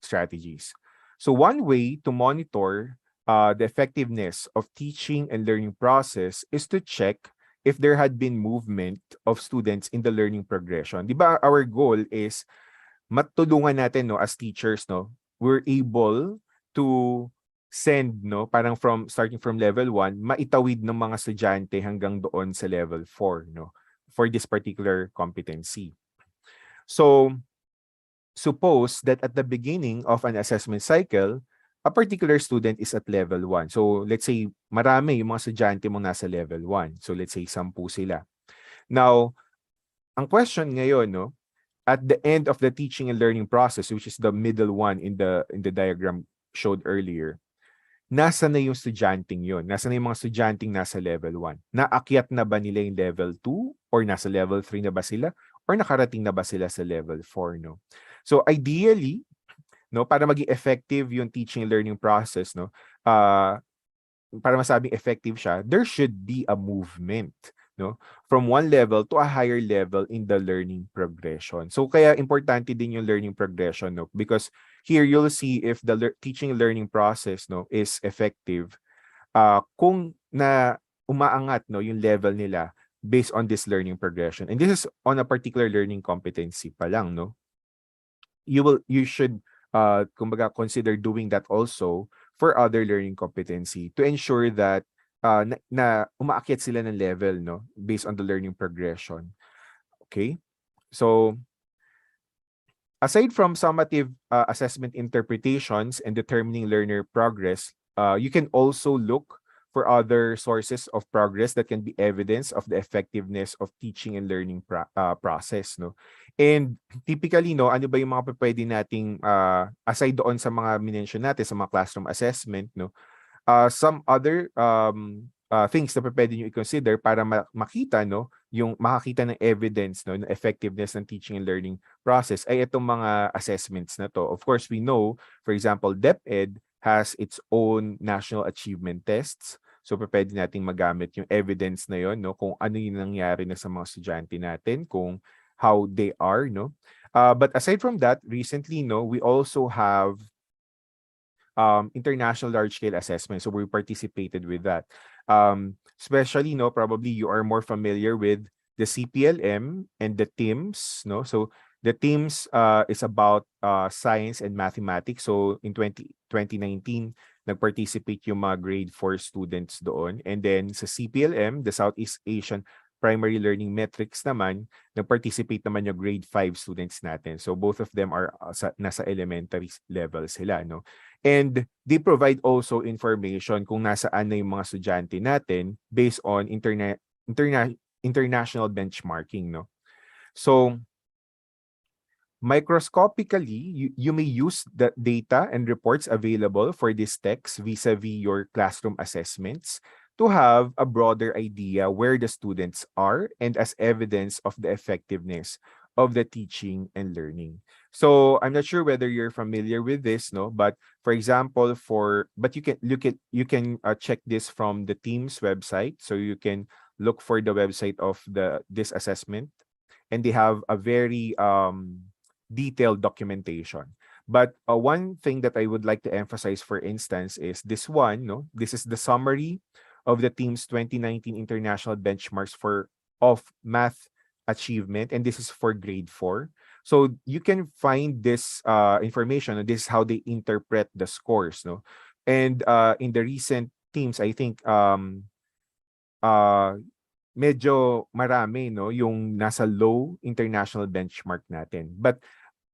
strategies. So one way to monitor the effectiveness of teaching and learning process is to check if there had been movement of students in the learning progression. Di ba, our goal is matulungan natin, no, as teachers, no, we're able to send, no, parang starting from level 1, maitawid ng mga estudyante hanggang doon sa level 4, no, for this particular competency. So, suppose that at the beginning of an assessment cycle, a particular student is at level 1. So, let's say, marami yung mga estudyante mong nasa level 1. So, let's say, 10 sila. Now, ang question ngayon, no, at the end of the teaching and learning process, which is the middle one in the diagram showed earlier, nasa na yung estudyanteng yun? Nasa na yung mga estudyanteng nasa level 1? Naakyat na ba nila yung level 2? Or nasa level 3 na ba sila? Or nakarating na ba sila sa level 4, no? So ideally, no, para maging effective yung teaching and learning process, no, para masabing effective siya, there should be a movement, no, from one level to a higher level in the learning progression. So kaya importante din yung learning progression, no, because here you'll see if the teaching and learning process, no, is effective kung na umaangat, no, yung level nila based on this learning progression. And this is on a particular learning competency pa lang, no. You should kumbaga consider doing that also for other learning competency to ensure that na umaakyat sila ng level, no, based on the learning progression. Okay? So aside from summative assessment interpretations and determining learner progress, you can also look for other sources of progress that can be evidence of the effectiveness of teaching and learning process, no. And typically, no, ano ba yung mga pwede nating aside doon sa mga minention natin sa mga classroom assessment, no, some other things na pwede nyo i-consider para makita, no, yung makakita ng evidence, no, ng effectiveness ng teaching and learning process ay itong mga assessments na to. Of course, we know, for example, DepEd has its own national achievement tests. So pwede nating magamit yung evidence na yon, no, kung ano yung nangyari na sa mga estudyante natin, kung how they are, no. But aside from that, recently, no, we also have international large-scale assessment. So we participated with that. Especially, no, probably you are more familiar with the CPLM and the TIMS, no. So the TIMS is about science and mathematics. So in 2019, nag-participate yung mga grade 4 students doon. And then sa CPLM, the Southeast Asian Primary Learning Metrics naman, nag-participate naman yung grade 5 students natin. So both of them are nasa elementary level sila, no? And they provide also information kung nasaan na yung mga estudyante natin based on international benchmarking, no? So microscopically, you may use the data and reports available for this text vis-a-vis your classroom assessments to have a broader idea where the students are and as evidence of the effectiveness of the teaching and learning. So I'm not sure whether you're familiar with this, no, but for example, but you can check this from the team's website. So you can look for the website of this assessment, and they have a very detailed documentation. But one thing that I would like to emphasize, for instance, is this one, no? This is the summary of the team's 2019 international benchmarks of math achievement, and this is for grade 4. So you can find this information, and this is how they interpret the scores, no? And in the recent teams, I think medyo marami, no, yung nasa low international benchmark natin. But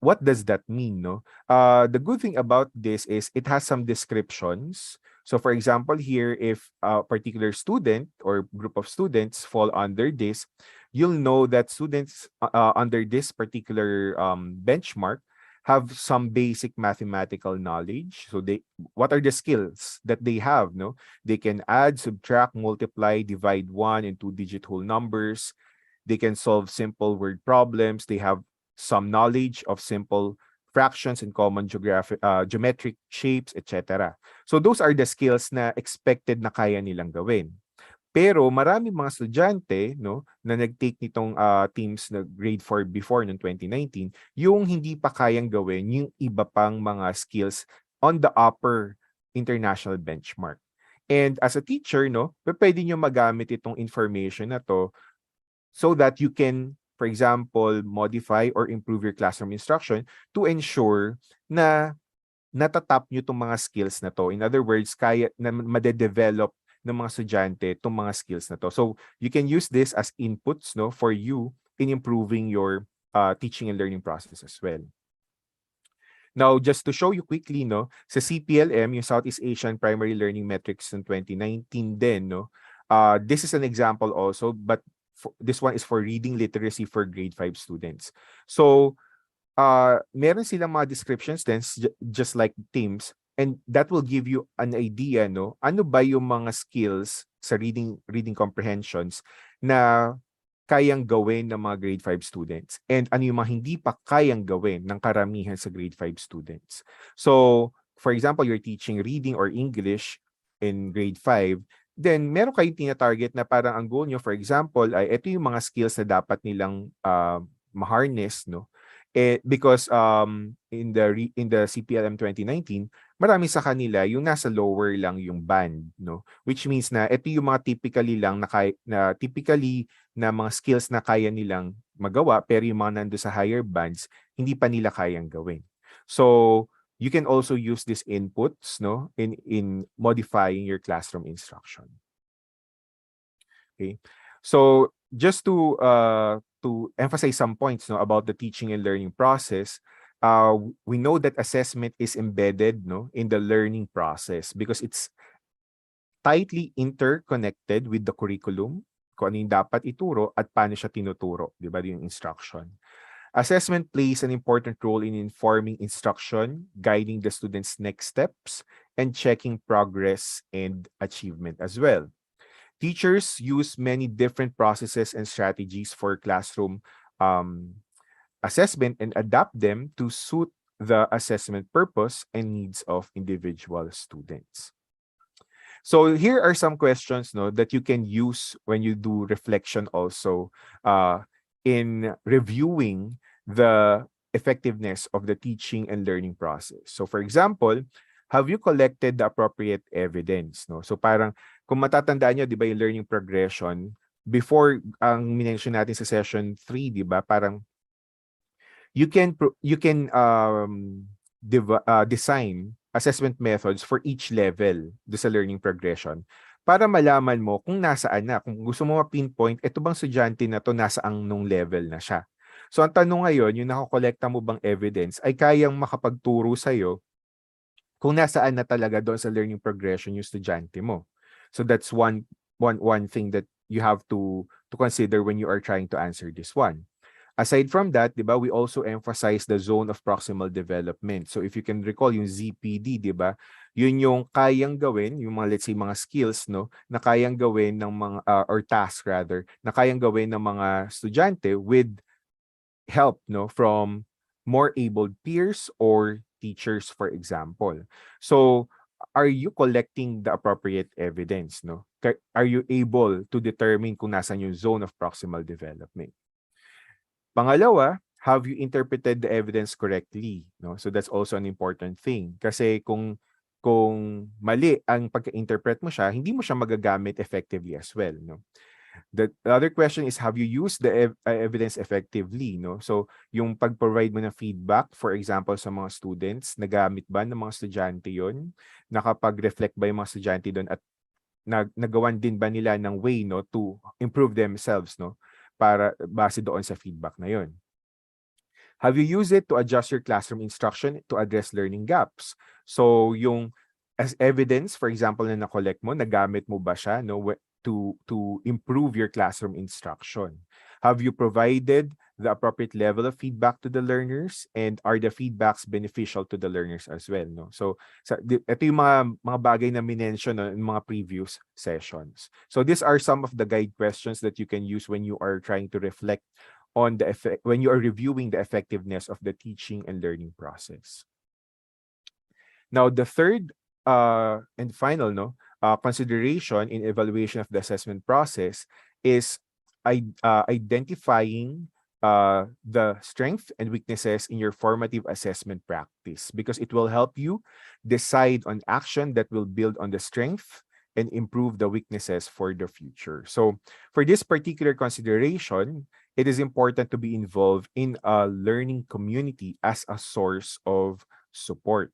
what does that mean, no? The good thing about this is it has some descriptions. So for example, here, if a particular student or group of students fall under this, you'll know that students under this particular benchmark have some basic mathematical knowledge. So what are the skills that they have, no? They can add, subtract, multiply, divide 1 and 2-digit whole numbers. They can solve simple word problems. They have some knowledge of simple fractions and common geometric shapes, etc. So those are the skills na expected na kaya nilang gawin. Pero marami mga estudyante, no, na nag-take nitong teams na grade 4 before noong 2019, yung hindi pa kayang gawin yung iba pang mga skills on the upper international benchmark. And as a teacher, no, pwede nyo magamit itong information na to so that you can, for example, modify or improve your classroom instruction to ensure na natatap nyo itong mga skills na to. In other words, kaya na madedevelop ng mga estudyante itong mga skills na to. So you can use this as inputs, no, for you in improving your teaching and learning process as well. Now, just to show you quickly, no, sa CPLM, yung Southeast Asian Primary Learning Metrics in 2019 din, no, this is an example also, but this one is for reading literacy for grade 5 students. So, meron silang mga descriptions then just like teams, and that will give you an idea, no? Ano ba yung mga skills sa reading comprehensions na kayang gawin ng mga grade 5 students, and ano yung mga hindi pa kayang gawin ng karamihan sa grade 5 students. So, for example, you're teaching reading or English in grade 5, then meron kayong tina-target na parang ang goal nyo, for example, ay ito yung mga skills na dapat nilang ma-harness, no? Because in the CPLM 2019, marami sa kanila yung nasa lower lang yung band, no? Which means na ito yung mga typically lang na typically na mga skills na kaya nilang magawa, pero yung mga nando sa higher bands, hindi pa nila kayang gawin. So, you can also use these inputs, no, in modifying your classroom instruction. Okay. So, just to emphasize some points, no, about the teaching and learning process, we know that assessment is embedded, no, in the learning process because it's tightly interconnected with the curriculum, kung ano yung dapat ituro at paano siya tinuturo, di ba, yung instruction. Assessment plays an important role in informing instruction, guiding the students' next steps, and checking progress and achievement as well. Teachers use many different processes and strategies for classroom assessment and adapt them to suit the assessment purpose and needs of individual students. So here are some questions, no, that you can use when you do reflection also in reviewing the effectiveness of the teaching and learning process. So for example, have you collected the appropriate evidence, no? So parang kung matatandaan nyo, di ba, yung learning progression, before ang minention natin sa session 3, di ba, parang you can design assessment methods for each level do sa learning progression para malaman mo kung nasaan na. Kung gusto mo ma-pinpoint, ito bang estudyante na to nasa nung level na siya. So ang tanong ngayon, yung nakakolekta mo bang evidence ay kayang makapagturo sa'yo kung nasaan na talaga doon sa learning progression yung estudyante mo. So that's one thing that you have to consider when you are trying to answer this one. Aside from that, di ba, we also emphasize the zone of proximal development. So if you can recall yung ZPD, di ba, yun yung kayang gawin, yung mga, let's say, mga skills, no, na kayang gawin ng mga, or tasks rather, na kayang gawin ng mga estudyante with help, no, from more able peers or teachers, for example. So, are you collecting the appropriate evidence, no? Are you able to determine kung nasan yung zone of proximal development? Pangalawa, have you interpreted the evidence correctly, no? So that's also an important thing kasi kung mali ang pagka-interpret mo siya, hindi mo siya magagamit effectively as well, no? The other question is, have you used the evidence effectively, no? So, yung pag-provide mo ng feedback, for example, sa mga students, nagamit ba ng mga estudyante yun? Nakapag-reflect ba yung mga estudyante doon at nagawan din ba nila ng way, no, to improve themselves, no? Para base doon sa feedback na yun. Have you used it to adjust your classroom instruction to address learning gaps? So, yung as evidence, for example, na na-collect mo, nagamit mo ba siya, no, to improve your classroom instruction? Have you provided the appropriate level of feedback to the learners, and are the feedbacks beneficial to the learners as well, no? So ito yung mga bagay na minention, no, in mga previous sessions. So these are some of the guide questions that you can use when you are trying to reflect on the effect, when you are reviewing the effectiveness of the teaching and learning process. Now, the third and final, no, consideration in evaluation of the assessment process is identifying the strengths and weaknesses in your formative assessment practice, because it will help you decide on action that will build on the strength and improve the weaknesses for the future. So for this particular consideration, it is important to be involved in a learning community as a source of support.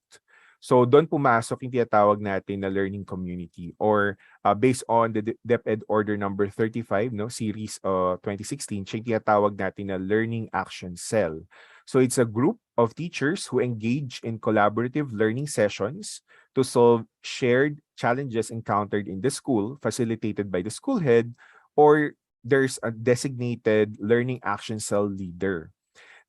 So doon pumasok yung tinatawag natin na learning community, or based on the DepEd Order number 35, no, series 2016, siya yung tinatawag natin na Learning Action Cell. So it's a group of teachers who engage in collaborative learning sessions to solve shared challenges encountered in the school, facilitated by the school head, or there's a designated learning action cell leader.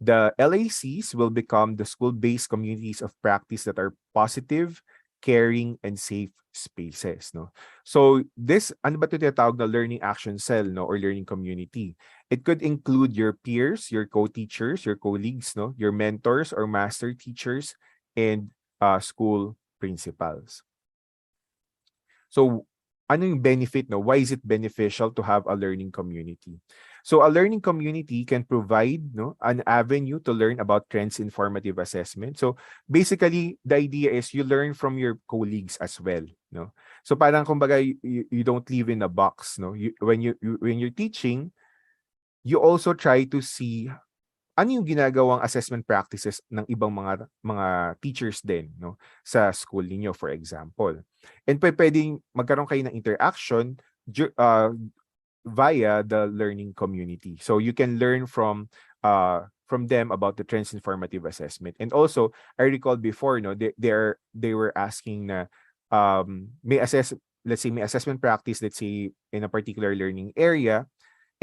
The LACs will become the school-based communities of practice that are positive, caring, and safe spaces, no? So this, ano ba 'to tinatawag na learning action cell, no, or learning community? It could include your peers, your co-teachers, your colleagues, no, your mentors or master teachers, and school principals. So, ano yung benefit, no? Why is it beneficial to have a learning community? So, a learning community can provide, no, an avenue to learn about trends in formative assessment. So, basically, the idea is you learn from your colleagues as well, no? So, parang kumbaga, you don't live in a box, no? When you're teaching, you also try to see ano yung ginagawang assessment practices ng ibang mga teachers din, no, sa school ninyo, for example. And puwedeng magkaroon kayo ng interaction via the learning community. So you can learn from them about the trends in formative assessment. And also, I recall before, no, they were asking na let's say may assessment practice, let's say in a particular learning area,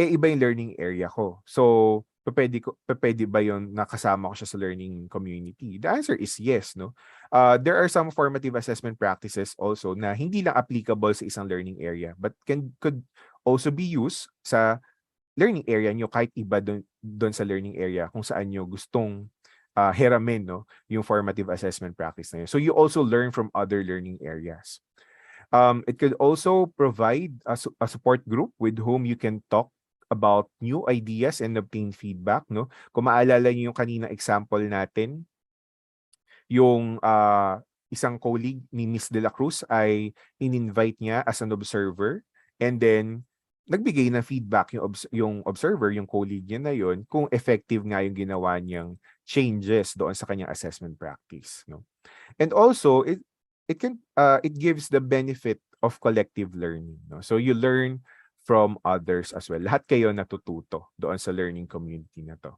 iba yung learning area ko. So, pupuwede ba yun na kasama ko siya sa learning community? The answer is yes, no? There are some formative assessment practices also na hindi lang applicable sa isang learning area but could also be used sa learning area nyo kahit iba dun sa learning area kung saan nyo gustong hiramin, no, yung formative assessment practice na yun. So, you also learn from other learning areas. It could also provide a support group with whom you can talk about new ideas and obtain feedback, no? Kung maalala niyo yung kanina example natin, yung isang colleague ni Miss De La Cruz ay in-invite niya as an observer and then nagbigay ng feedback yung observer, yung colleague niya na yun, kung effective nga yung ginawa niyang changes doon sa kanyang assessment practice, no? And also it gives the benefit of collective learning, no? So you learn from others as well. Lahat kayo natututo doon sa learning community na to.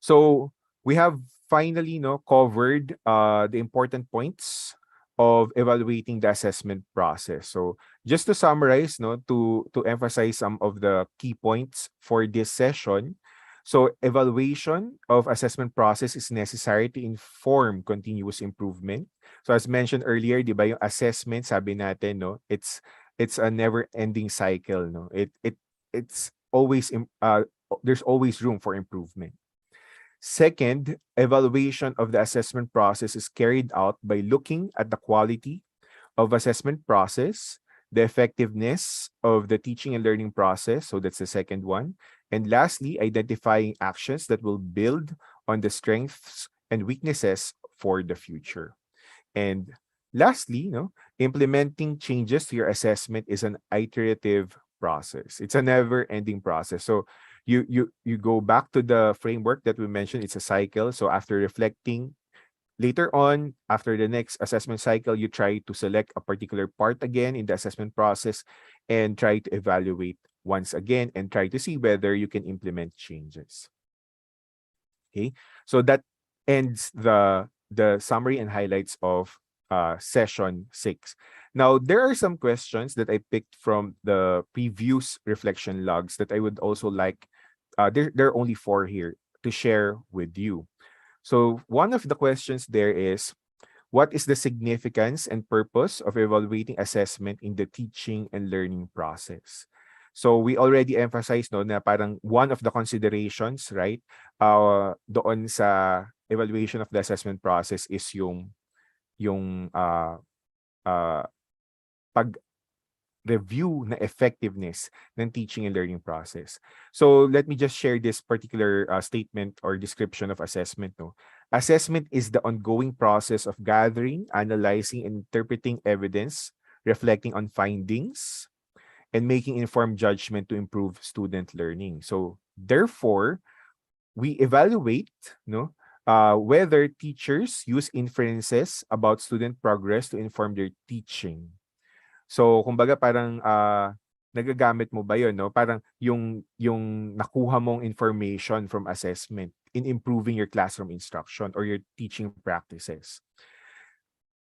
So we have finally, no, covered the important points of evaluating the assessment process. So just to summarize, no, to emphasize some of the key points for this session. So evaluation of assessment process is necessary to inform continuous improvement. So as mentioned earlier, di ba yung assessment, sabi natin, no, it's a never-ending cycle, no. It's always there's always room for improvement. Second, evaluation of the assessment process is carried out by looking at the quality of assessment process, the effectiveness of the teaching and learning process. So that's the second one. And lastly, identifying actions that will build on the strengths and weaknesses for the future. And lastly, no, implementing changes to your assessment is an iterative process. It's a never-ending process. So you go back to the framework that we mentioned. It's a cycle. So after reflecting, later on, after the next assessment cycle, you try to select a particular part again in the assessment process and try to evaluate once again and try to see whether you can implement changes. Okay, so that ends the summary and highlights of session 6. Now, there are some questions that I picked from the previous reflection logs that I would also like, there are only 4 here to share with you. So one of the questions there is, what is the significance and purpose of evaluating assessment in the teaching and learning process? So we already emphasized, no, na parang one of the considerations, right, doon sa evaluation of the assessment process is yung pag-review na effectiveness ng teaching and learning process. So let me just share this particular statement or description of assessment. No? Assessment is the ongoing process of gathering, analyzing, and interpreting evidence, reflecting on findings, and making informed judgment to improve student learning. So therefore, we evaluate, no, whether teachers use inferences about student progress to inform their teaching. So, kumbaga parang nagagamit mo ba 'yon, no? Parang yung nakuha mong information from assessment in improving your classroom instruction or your teaching practices.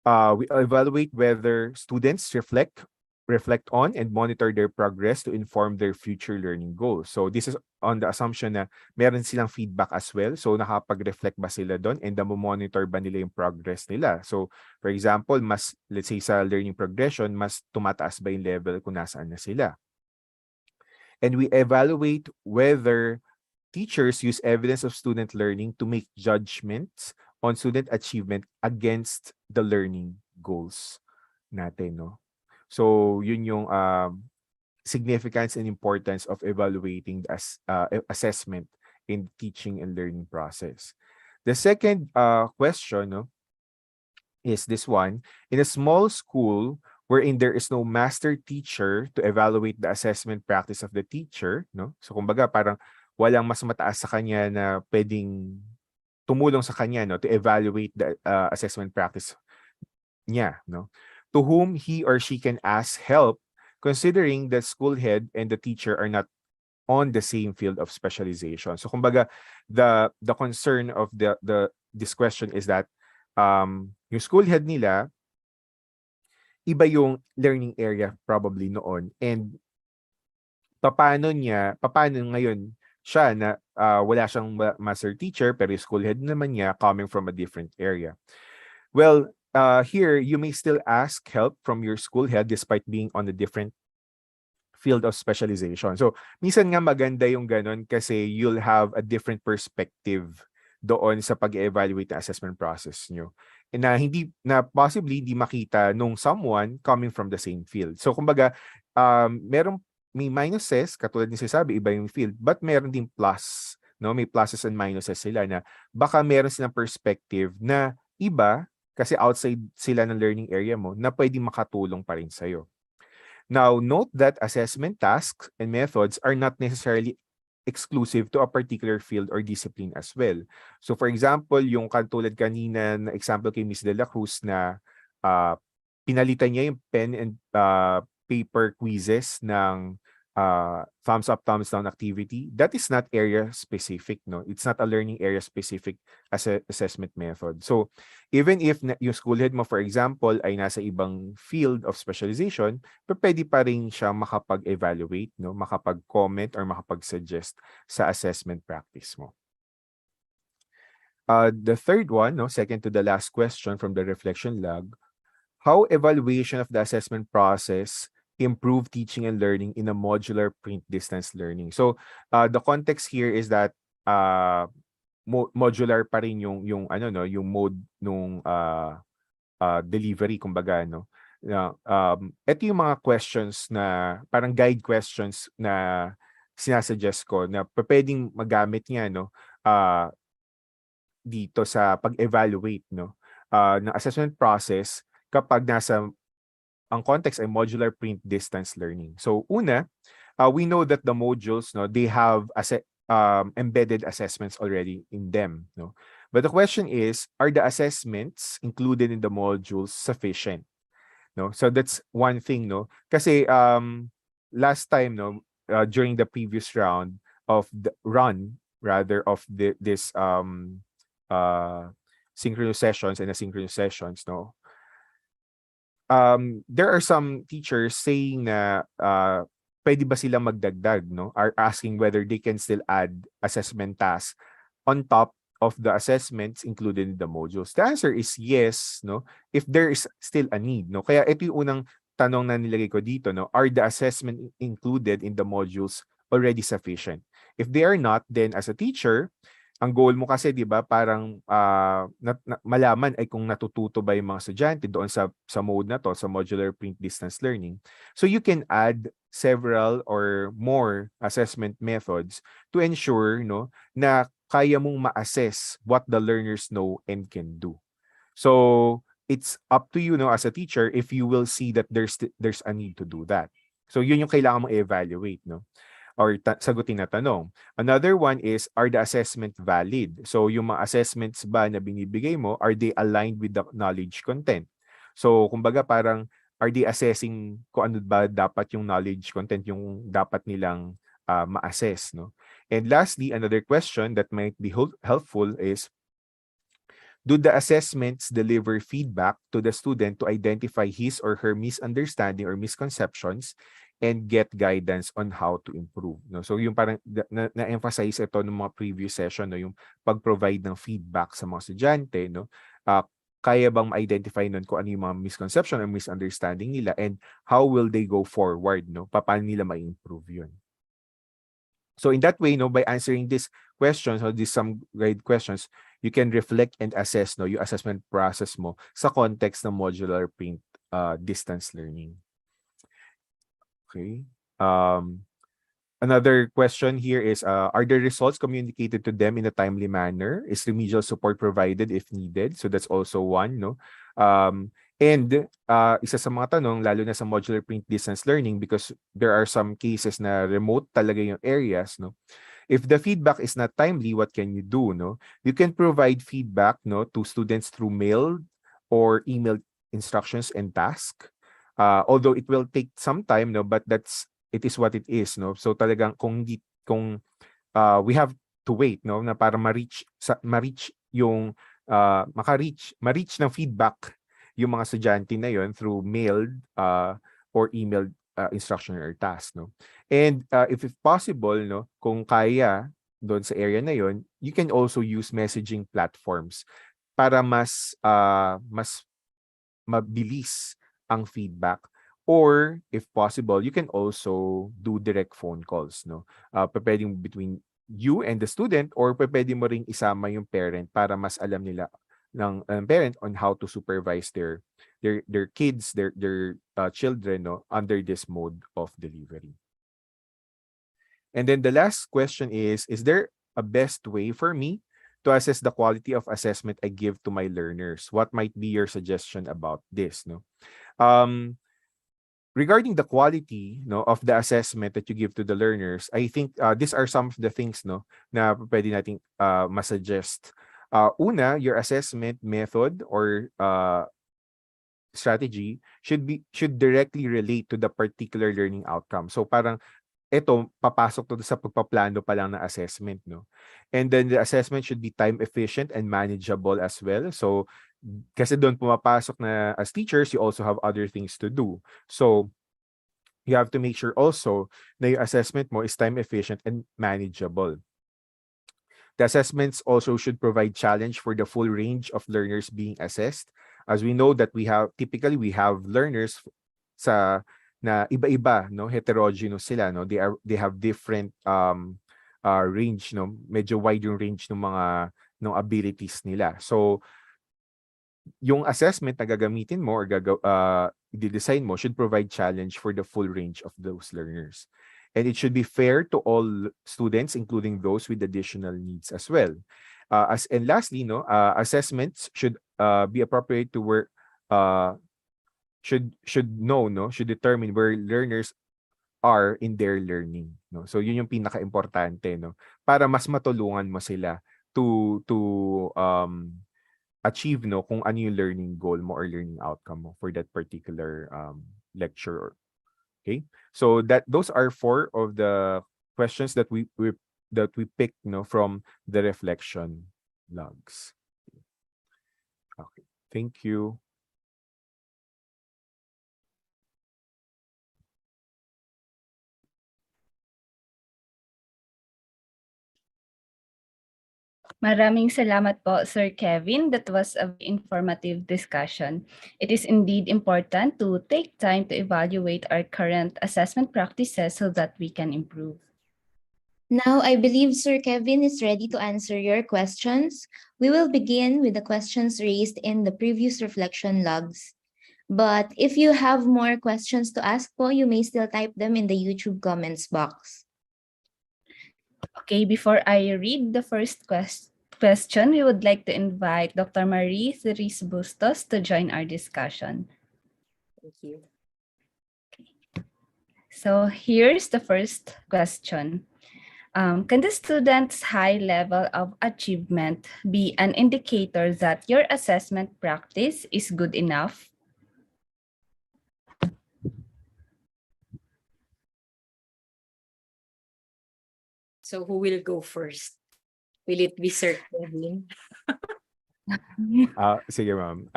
We evaluate whether students reflect reflect on and monitor their progress to inform their future learning goals. So this is on the assumption na meron silang feedback as well. So nakapag-reflect ba sila doon and monitor ba nila yung progress nila? So for example, let's say sa learning progression, mas tumataas ba yung level kung nasaan na sila? And we evaluate whether teachers use evidence of student learning to make judgments on student achievement against the learning goals natin, no? So, yun yung significance and importance of evaluating the assessment in teaching and learning process. The second question, no, is this one. In a small school wherein there is no master teacher to evaluate the assessment practice of the teacher, no? So kumbaga parang walang mas mataas sa kanya na pwedeng tumulong sa kanya, no, to evaluate the assessment practice niya, no? To whom he or she can ask help, considering the school head and the teacher are not on the same field of specialization. So kumbaga the concern of this question is that yung school head nila iba yung learning area probably noon, and paano ngayon siya na wala siyang master teacher pero yung school head naman niya coming from a different area. Well, here you may still ask help from your school head despite being on a different field of specialization. So, minsan nga maganda yung ganun kasi you'll have a different perspective doon sa pag-evaluate na assessment process nyo. And na possibly di makita nung someone coming from the same field. So, kumbaga, may minuses, katulad ni sinasabi, iba yung field, but meron din plus, no? May pluses and minuses sila na baka meron silang perspective na iba kasi outside sila ng learning area mo na pwedeng makatulong pa rin sa'yo. Now, note that assessment tasks and methods are not necessarily exclusive to a particular field or discipline as well. So for example, yung katulad kanina na example kay Ms. De La Cruz na pinalitan niya yung pen and paper quizzes ng thumbs up, thumbs down activity, that is not area specific, no? It's not a learning area specific as a assessment method. So even if yung school head mo, for example, ay nasa ibang field of specialization, pwede pa rin siya makapag-evaluate, no? Makapag-comment or makapag-suggest sa assessment practice mo. The third one, no, second to the last question from the reflection log, how evaluation of the assessment process improve teaching and learning in a modular print distance learning. So the context here is that modular pa rin yung ano, no, yung mode nung delivery, kumbaga, no. Ito yung mga questions na parang guide questions na sinasuggest ko na pwedeng magamit niya, no, dito sa pag-evaluate, no, ng assessment process kapag ang context ay modular print distance learning. So una, we know that the modules, no, they have embedded assessments already in them, no. But the question is, are the assessments included in the modules sufficient? No? So that's one thing, no. Kasi last time, no, during the previous round of the this synchronous sessions and asynchronous sessions, no, there are some teachers saying na pwede ba silang magdagdag, no? Are asking whether they can still add assessment tasks on top of the assessments included in the modules. The answer is yes, no? If there is still a need, no? Kaya ito yung unang tanong na nilagay ko dito, no? Are the assessment included in the modules already sufficient? If they are not, then as a teacher, ang goal mo kasi, di ba, parang malaman ay kung natututo ba yung mga estudyante doon sa mode na to, sa modular print distance learning. So you can add several or more assessment methods to ensure, no, na kaya mong ma-assess what the learners know and can do. So it's up to you, no, as a teacher, if you will see that there's a need to do that. So yun yung kailangan mong evaluate, no, or sagutin na tanong. Another one is, are the assessment valid? So yung mga assessments ba na binibigay mo, are they aligned with the knowledge content? So kumbaga parang, are they assessing kung ano ba dapat yung knowledge content yung dapat nilang ma-assess, no? And lastly, another question that might be helpful is, Do the assessments deliver feedback to the student to identify his or her misunderstanding or misconceptions and get guidance on how to improve, no? So yung parang na-emphasize ito ng mga previous session, no, yung pag-provide ng feedback sa mga estudyante, no? Kaya bang ma-identify nun kung ano yung mga misconception or misunderstanding nila, and how will they go forward, no? Paano nila ma-improve yun? So in that way, no, by answering these questions or these some grade questions, you can reflect and assess, no, yung assessment process mo sa context ng modular print distance learning. Okay. Another question here is, are the results communicated to them in a timely manner? Is remedial support provided if needed? So that's also one, no? Isa sa mga tanong, lalo na sa modular print distance learning, because there are some cases na remote talaga yung areas, no? If the feedback is not timely, what can you do, no? You can provide feedback, no, to students through mail or email instructions and task. Although it will take some time, no, but it is what it is, no? So talagang kung we have to wait, no, na para ma-reach yung ma-reach ng feedback yung mga estudyante na yon through mailed or emailed instruction or task, no? And if possible, no, kung kaya doon sa area na yon, you can also use messaging platforms para mas mabilis ang feedback. Or if possible, you can also do direct phone calls, no? Pwedeng between you and the student, or pwede mo ring isama yung parent para mas alam nila ng parent on how to supervise their kids, their children, no, under this mode of delivery. And then the last question is there a best way for me to assess the quality of assessment I give to my learners? What might be your suggestion about this, no? Regarding the quality, no, of the assessment that you give to the learners, I think these are some of the things, no, na pwede nating masuggest. Una, your assessment method or strategy should directly relate to the particular learning outcome. So parang ito papasok to sa pagpaplano pa lang ng assessment, no? And then the assessment should be time efficient and manageable as well. So kasi doon pumapasok na as teachers, you also have other things to do. So you have to make sure also na yung assessment mo is time efficient and manageable. The assessments also should provide challenge for the full range of learners being assessed. As we know that typically we have learners na iba-iba, no, heterogeneous sila, no. They have different range, no, medyo wide yung range ng mga abilities nila. So yung assessment na gagamitin mo or i-design mo should provide challenge for the full range of those learners. And it should be fair to all students, including those with additional needs as well. And lastly, no, assessments should be appropriate to where should determine where learners are in their learning, no. So yun yung pinaka-importante, no, para mas matulungan mo sila to achieve, no, kung ano yung learning goal mo or learning outcome mo for that particular lecture. Okay, so those are 4 of the questions that we picked, no, from the reflection logs. Okay, thank you. Maraming salamat po, Sir Kevin. That was a very informative discussion. It is indeed important to take time to evaluate our current assessment practices so that we can improve. Now, I believe Sir Kevin is ready to answer your questions. We will begin with the questions raised in the previous reflection logs. But if you have more questions to ask po, you may still type them in the YouTube comments box. Okay, before I read the first question, we would like to invite Dr. Marie Therese Bustos to join our discussion. Thank you. So here's the first question. Can the student's high level of achievement be an indicator that your assessment practice is good enough? So who will go first? Will it be Sir Kevin? Sige ma'am.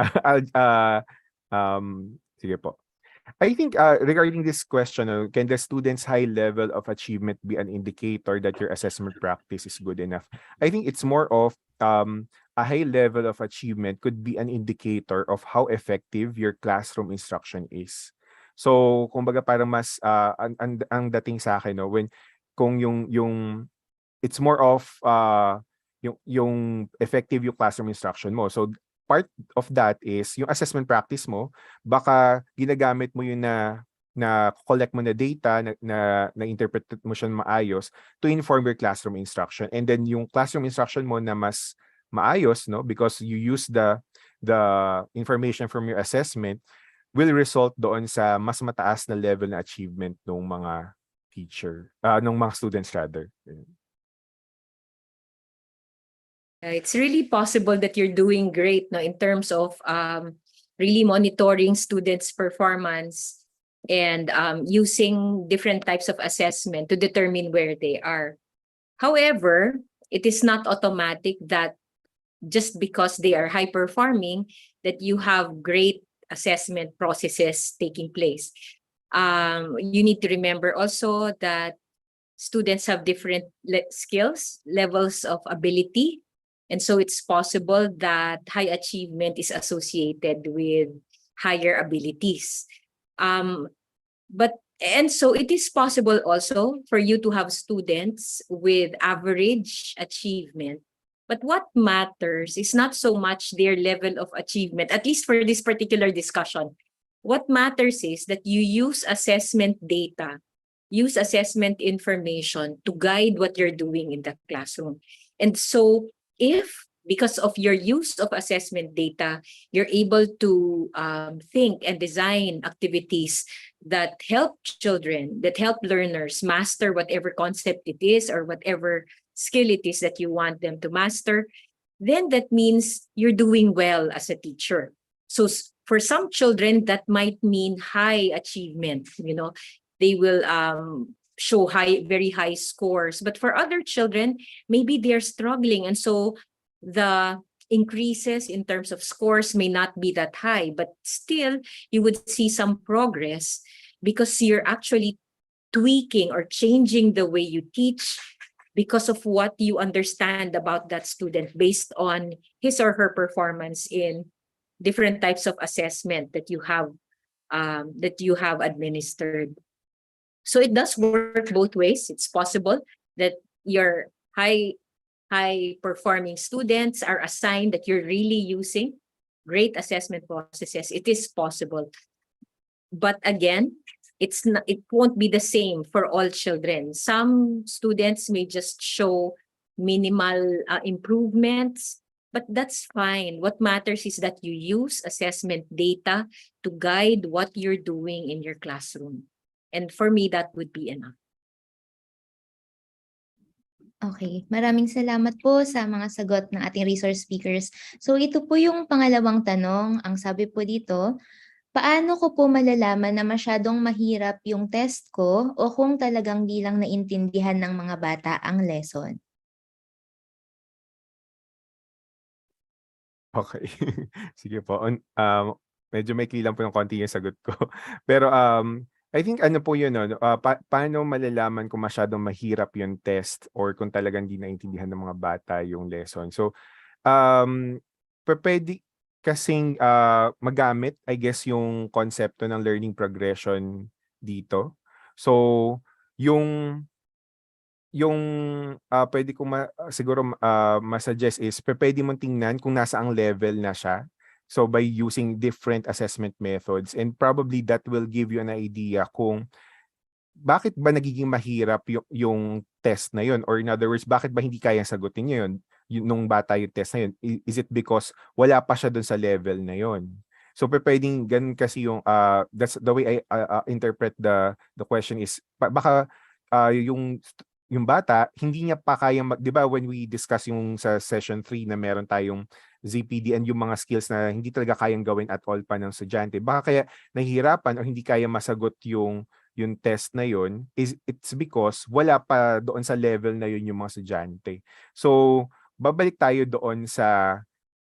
Sige po. I think regarding this question, can the student's high level of achievement be an indicator that your assessment practice is good enough? I think it's more of a high level of achievement could be an indicator of how effective your classroom instruction is. So, kumbaga parang mas ang dating sa akin, no, when kung yung it's more of yung effective yung classroom instruction mo. So part of that is yung assessment practice mo, baka ginagamit mo yun na collect mo na data na interpret mo siya maayos to inform your classroom instruction. And then yung classroom instruction mo na mas maayos, no, because you use the information from your assessment, will result doon sa mas mataas na level na achievement ng mga ng mga students rather. It's really possible that you're doing great, no, in terms of really monitoring students' performance and using different types of assessment to determine where they are. However, it is not automatic that just because they are high performing that you have great assessment processes taking place. You need to remember also that students have different skills, levels of ability. And so it's possible that high achievement is associated with higher abilities. And so it is possible also for you to have students with average achievement. But what matters is not so much their level of achievement, at least for this particular discussion. What matters is that you use assessment data, use assessment information to guide what you're doing in the classroom. And so if because of your use of assessment data, you're able to think and design activities that help children, that help learners master whatever concept it is or whatever skill it is that you want them to master, then that means you're doing well as a teacher. So for some children, that might mean high achievement, they will show very high scores. But for other children, maybe they're struggling. And so the increases in terms of scores may not be that high, but still you would see some progress because you're actually tweaking or changing the way you teach because of what you understand about that student based on his or her performance in different types of assessment that you have administered. So it does work both ways. It's possible that your high performing students are assigned that you're really using great assessment processes. It is possible. But again, it won't be the same for all children. Some students may just show minimal improvements, but that's fine. What matters is that you use assessment data to guide what you're doing in your classroom. And for me, that would be enough. Okay, maraming salamat po sa mga sagot ng ating resource speakers. So ito po yung pangalawang tanong. Ang sabi po dito, paano ko po malalaman na masyadong mahirap yung test ko o kung talagang di lang naintindihan ng mga bata ang lesson? Okay. Sige po. Medyo may lang po yung konti yung sagot ko. Pero I think ano po yun, no? Paano malalaman kung masyadong mahirap yung test or kung talagang di naintindihan ng mga bata yung lesson? So, pwede kasing magamit, I guess, yung konsepto ng learning progression dito. So, yung pwede ko siguro ma-suggest is pwede mong tingnan kung nasa ang level na siya. So by using different assessment methods, and probably that will give you an idea kung bakit ba nagiging mahirap yung test na yun, or in other words, bakit ba hindi kayang sagutin niya yun nung bata yung test na yun. Is it because wala pa siya dun sa level na yun? So pwedeng ganun kasi yung that's the way I interpret the question is baka yung bata, hindi niya pa kayang, di ba when we discuss yung sa session 3 na meron tayong ZPD and yung mga skills na hindi talaga kayang gawin at all pa ng estudyante, baka kaya nahihirapan o hindi kaya masagot yung test na yun, it's because wala pa doon sa level na yun yung mga estudyante. So, babalik tayo doon sa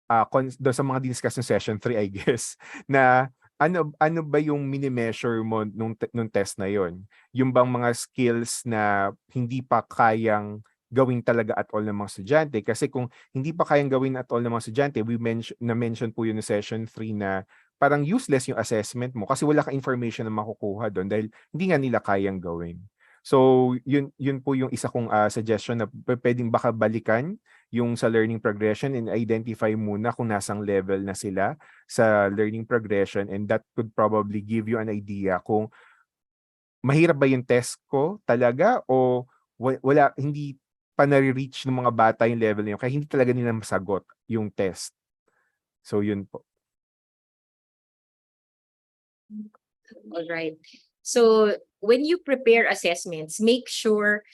doon sa mga diniscuss ng session 3, I guess, na ano ba yung mini-measure mo nung test na yon? Yung bang mga skills na hindi pa kayang gawin talaga at all ng mga estudyante? Kasi kung hindi pa kayang gawin at all ng mga estudyante, na-mention po yun sa session 3 na parang useless yung assessment mo kasi wala ka information na makukuha doon dahil hindi nga nila kayang gawin. So, yun po yung isa kong suggestion na pwedeng baka balikan yung sa learning progression and identify muna kung nasang level na sila sa learning progression, and that could probably give you an idea kung mahirap ba yung test ko talaga o wala, hindi pa nare-reach ng mga bata yung level na yun kaya hindi talaga nila masagot yung test. So, yun po. All right. So when you prepare assessments, make sure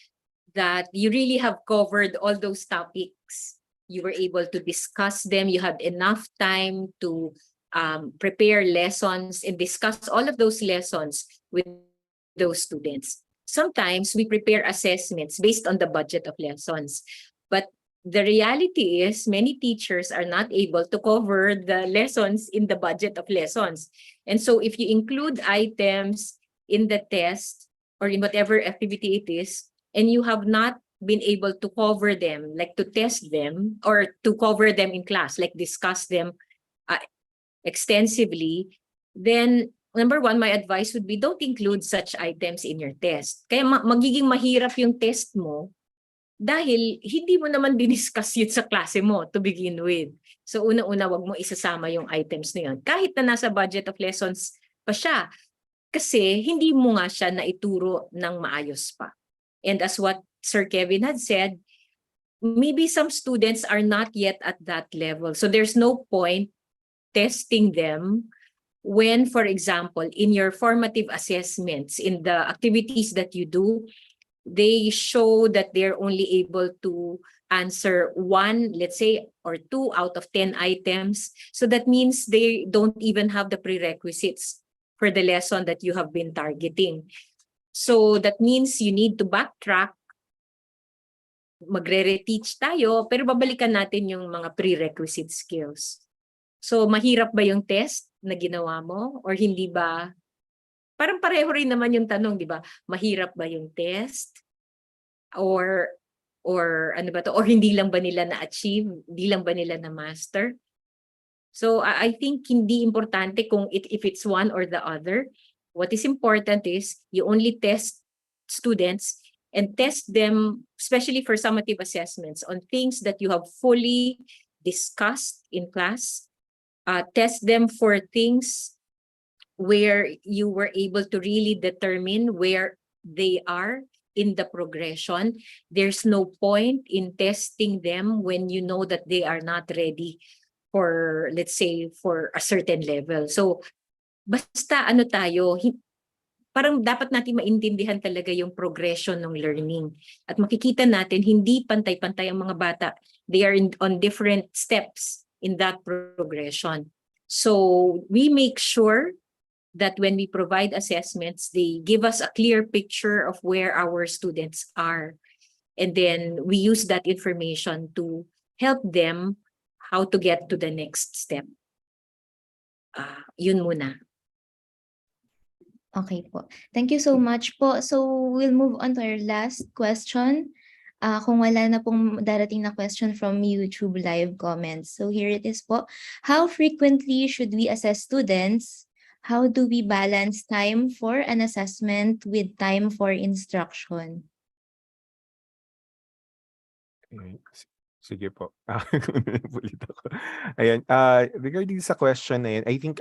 that you really have covered all those topics. You were able to discuss them. You had enough time to prepare lessons and discuss all of those lessons with those students. Sometimes we prepare assessments based on the budget of lessons, but the reality is many teachers are not able to cover the lessons in the budget of lessons. And so if you include items in the test or in whatever activity it is, and you have not been able to cover them, like to test them or to cover them in class, like discuss them extensively, then number one, my advice would be don't include such items in your test. Kaya magiging mahirap yung test mo dahil hindi mo naman diniscuss yun sa klase mo to begin with. So una-una, wag mo isasama yung items na yun. Kahit na nasa budget of lessons pa siya, kasi hindi mo nga siya naituro ng maayos pa. And as what Sir Kevin had said, maybe some students are not yet at that level. So there's no point testing them when, for example, in your formative assessments, in the activities that you do, they show that they're only able to answer 1, let's say, or 2 out of 10 items. So that means they don't even have the prerequisites for the lesson that you have been targeting. So that means you need to backtrack, magre-reteach tayo, pero babalikan natin yung mga prerequisite skills. So mahirap ba yung test na ginawa mo or hindi ba? Parang pareho rin naman yung tanong, di ba? Mahirap ba yung test? Or ano ba to? Or hindi lang ba nila na-achieve? Hindi lang ba nila na-master? So I think hindi importante kung if it's one or the other. What is important is you only test students and test them, especially for summative assessments, on things that you have fully discussed in class. Test them for things where you were able to really determine where they are in the progression. There's no point in testing them when you know that they are not ready for, let's say, for a certain level. So, basta ano tayo, parang dapat natin maintindihan talaga yung progression ng learning. At makikita natin, hindi pantay-pantay ang mga bata. They are on different steps in that progression. So, we make sure that when we provide assessments, they give us a clear picture of where our students are. And then we use that information to help them how to get to the next step. Yun muna. Okay po. Thank you so much po. So we'll move on to our last question. Kung wala na pong darating na question from YouTube live comments. So here it is po. How frequently should we assess students? How do we balance time for an assessment with time for instruction? Sige po. Ulit ako. Ayan. Regarding sa question na yan, I think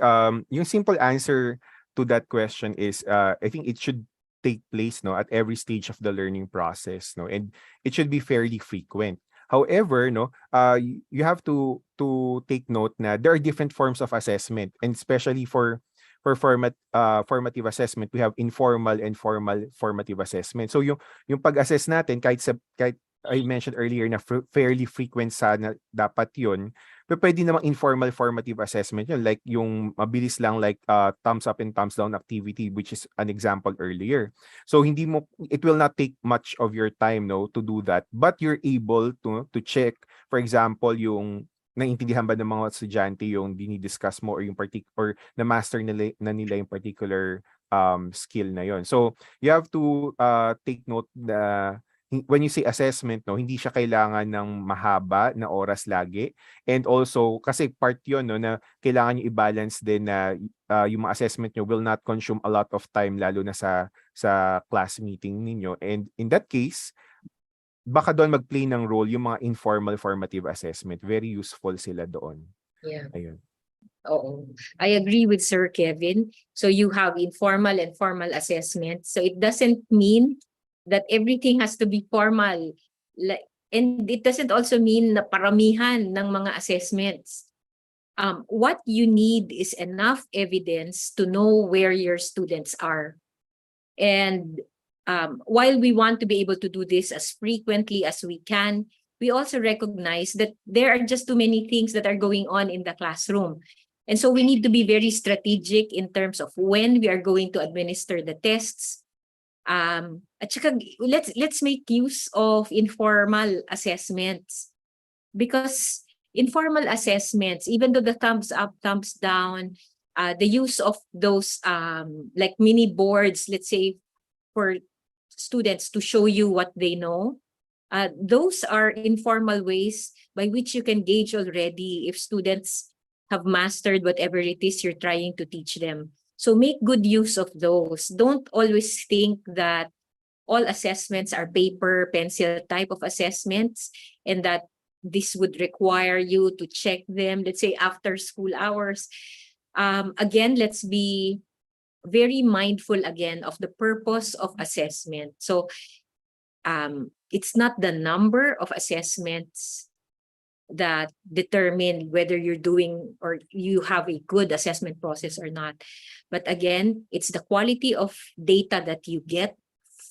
yung simple answer to that question is I think it should take place at every stage of the learning process, and it should be fairly frequent. However, you have to take note na there are different forms of assessment, and especially for formative assessment, we have informal and formal formative assessment. So yung pag-assess natin kahit I mentioned earlier na fairly frequent sana dapat yun. Pero pwede namang informal formative assessment yun. Like yung mabilis lang like thumbs up and thumbs down activity, which is an example earlier. So it will not take much of your time to do that. But you're able to check, for example, yung naintindihan ba ng mga estudyante yung dinidiscuss mo or yung or na-master nila yung particular skill na yon. So, you have to take note na when you say assessment, no, hindi siya kailangan ng mahaba na oras lagi. And also, kasi part yun, no, na kailangan nyo i-balance din na yung mga assessment nyo will not consume a lot of time, lalo na sa class meeting ninyo. And in that case, baka doon mag-play ng role yung mga informal formative assessment. Very useful sila doon. Yeah. Ayun. Oo. I agree with Sir Kevin. So you have informal and formal assessment. So it doesn't mean that everything has to be formal. And it doesn't also mean na paramihan ng mga assessments. What you need is enough evidence to know where your students are. And while we want to be able to do this as frequently as we can, we also recognize that there are just too many things that are going on in the classroom. And so we need to be very strategic in terms of when we are going to administer the tests. At saka, let's make use of informal assessments, because informal assessments, even though the thumbs up, thumbs down, the use of those like mini boards, let's say, for students to show you what they know, those are informal ways by which you can gauge already if students have mastered whatever it is you're trying to teach them. So make good use of those. Don't always think that all assessments are paper, pencil type of assessments, and that this would require you to check them, let's say, after school hours. Again, let's be very mindful again of the purpose of assessment. So it's not the number of assessments that determine whether you're doing or you have a good assessment process or not. But again, it's the quality of data that you get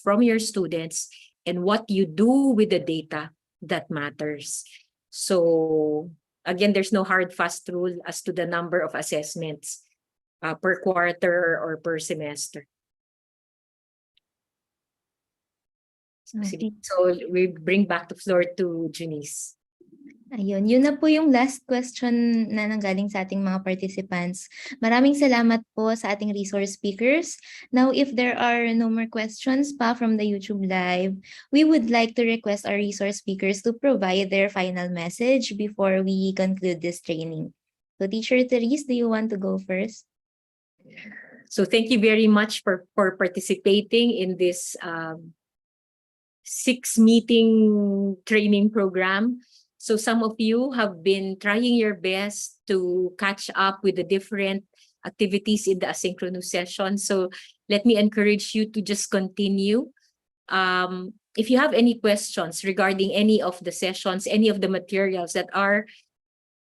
from your students and what you do with the data that matters. So again, there's no hard fast rule as to the number of assessments per quarter or per semester. Okay. So we bring back the floor to Junice. Ayun, yun na po yung last question na nanggaling sa ating mga participants. Maraming salamat po sa ating resource speakers. Now, if there are no more questions pa from the YouTube Live, we would like to request our resource speakers to provide their final message before we conclude this training. So, Teacher Therese, do you want to go first? So thank you very much for participating in this 6-meeting training program. So some of you have been trying your best to catch up with the different activities in the asynchronous session. So let me encourage you to just continue. If you have any questions regarding any of the sessions, any of the materials that are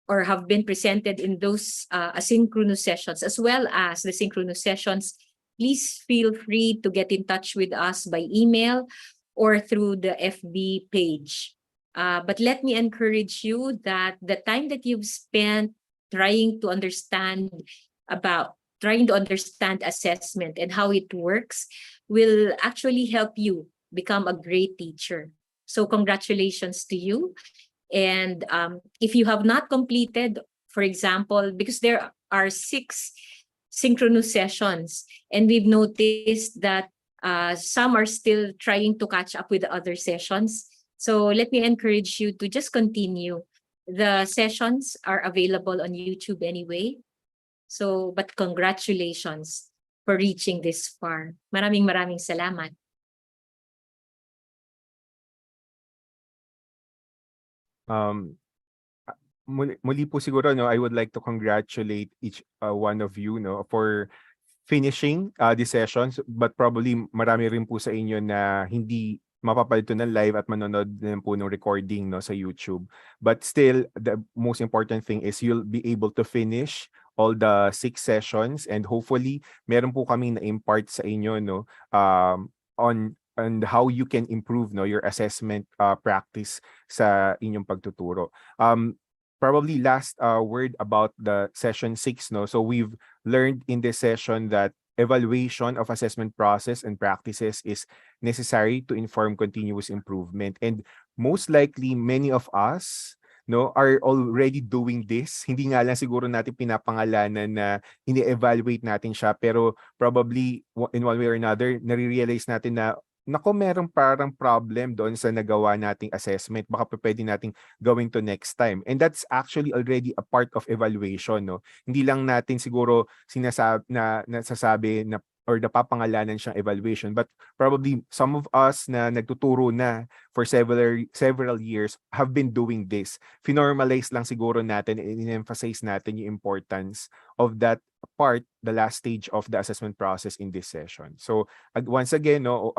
or have been presented in those asynchronous sessions, as well as the synchronous sessions, please feel free to get in touch with us by email or through the FB page. But let me encourage you that the time that you've spent trying to understand assessment and how it works will actually help you become a great teacher. So congratulations to you. And if you have not completed, for example, because there are 6 synchronous sessions, and we've noticed that some are still trying to catch up with the other sessions. So let me encourage you to just continue. The sessions are available on YouTube anyway. So, but congratulations for reaching this far. Maraming salamat. Muli po siguro, no, I would like to congratulate each one of you, no, for finishing the sessions, but probably marami rin po sa inyo na hindi mapapalito ng live at manonood din po ng recording, no, sa YouTube. But still, the most important thing is you'll be able to finish all the 6 sessions, and hopefully meron po kaming na-impart sa inyo, no, on how you can improve, no, your assessment practice sa inyong pagtuturo. Probably last word about the session 6, no. So we've learned in this session that evaluation of assessment process and practices is necessary to inform continuous improvement. And most likely, many of us no, are already doing this. Hindi nga lang siguro natin pinapangalanan na ini-evaluate natin siya, pero probably in one way or another, nare-realize natin na nako, merong parang problem doon sa nagawa nating assessment. Baka pwede nating gawin to next time. And that's actually already a part of evaluation, no? Hindi lang natin siguro nasasabi na or napapangalanan siyang evaluation, but probably some of us na nagtuturo na for several years have been doing this. Finormalize lang siguro natin and in-emphasize natin yung importance of that part, the last stage of the assessment process in this session. So once again, no,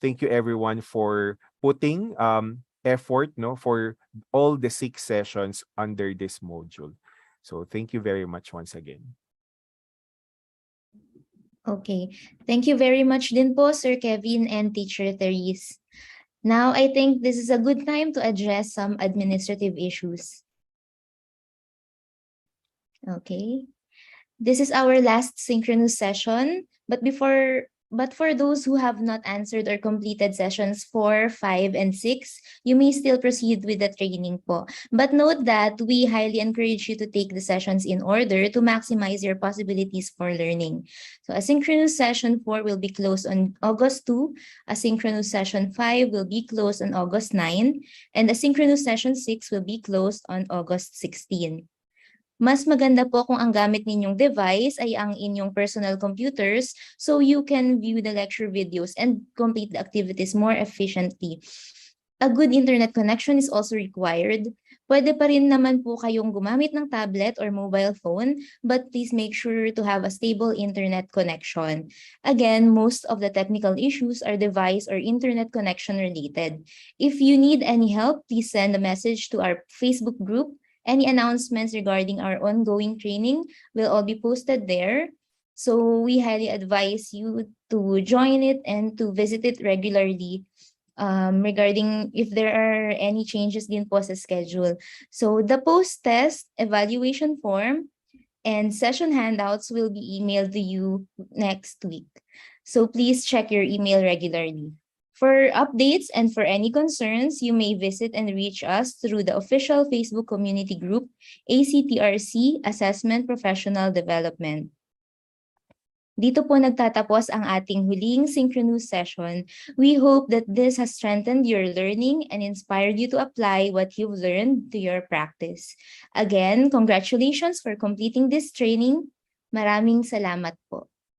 thank you everyone for putting effort, no, for all the 6 sessions under this module. So thank you very much once again. Okay. Thank you very much din po, Sir Kevin and Teacher Therese. Now, I think this is a good time to address some administrative issues. Okay. This is our last synchronous session, but for those who have not answered or completed sessions 4, 5, and 6, you may still proceed with the training po. But note that we highly encourage you to take the sessions in order to maximize your possibilities for learning. So asynchronous session 4 will be closed on August 2, asynchronous session 5 will be closed on August 9, and asynchronous session 6 will be closed on August 16. Mas maganda po kung ang gamit ninyong device ay ang inyong personal computers so you can view the lecture videos and complete the activities more efficiently. A good internet connection is also required. Pwede pa rin naman po kayong gumamit ng tablet or mobile phone, but please make sure to have a stable internet connection. Again, most of the technical issues are device or internet connection related. If you need any help, please send a message to our Facebook group. Any announcements regarding our ongoing training will all be posted there. So we highly advise you to join it and to visit it regularly regarding if there are any changes din po sa schedule. So the post-test evaluation form and session handouts will be emailed to you next week. So please check your email regularly. For updates and for any concerns, you may visit and reach us through the official Facebook community group, ACTRC Assessment Professional Development. Dito po nagtatapos ang ating huling synchronous session. We hope that this has strengthened your learning and inspired you to apply what you've learned to your practice. Again, congratulations for completing this training. Maraming salamat po.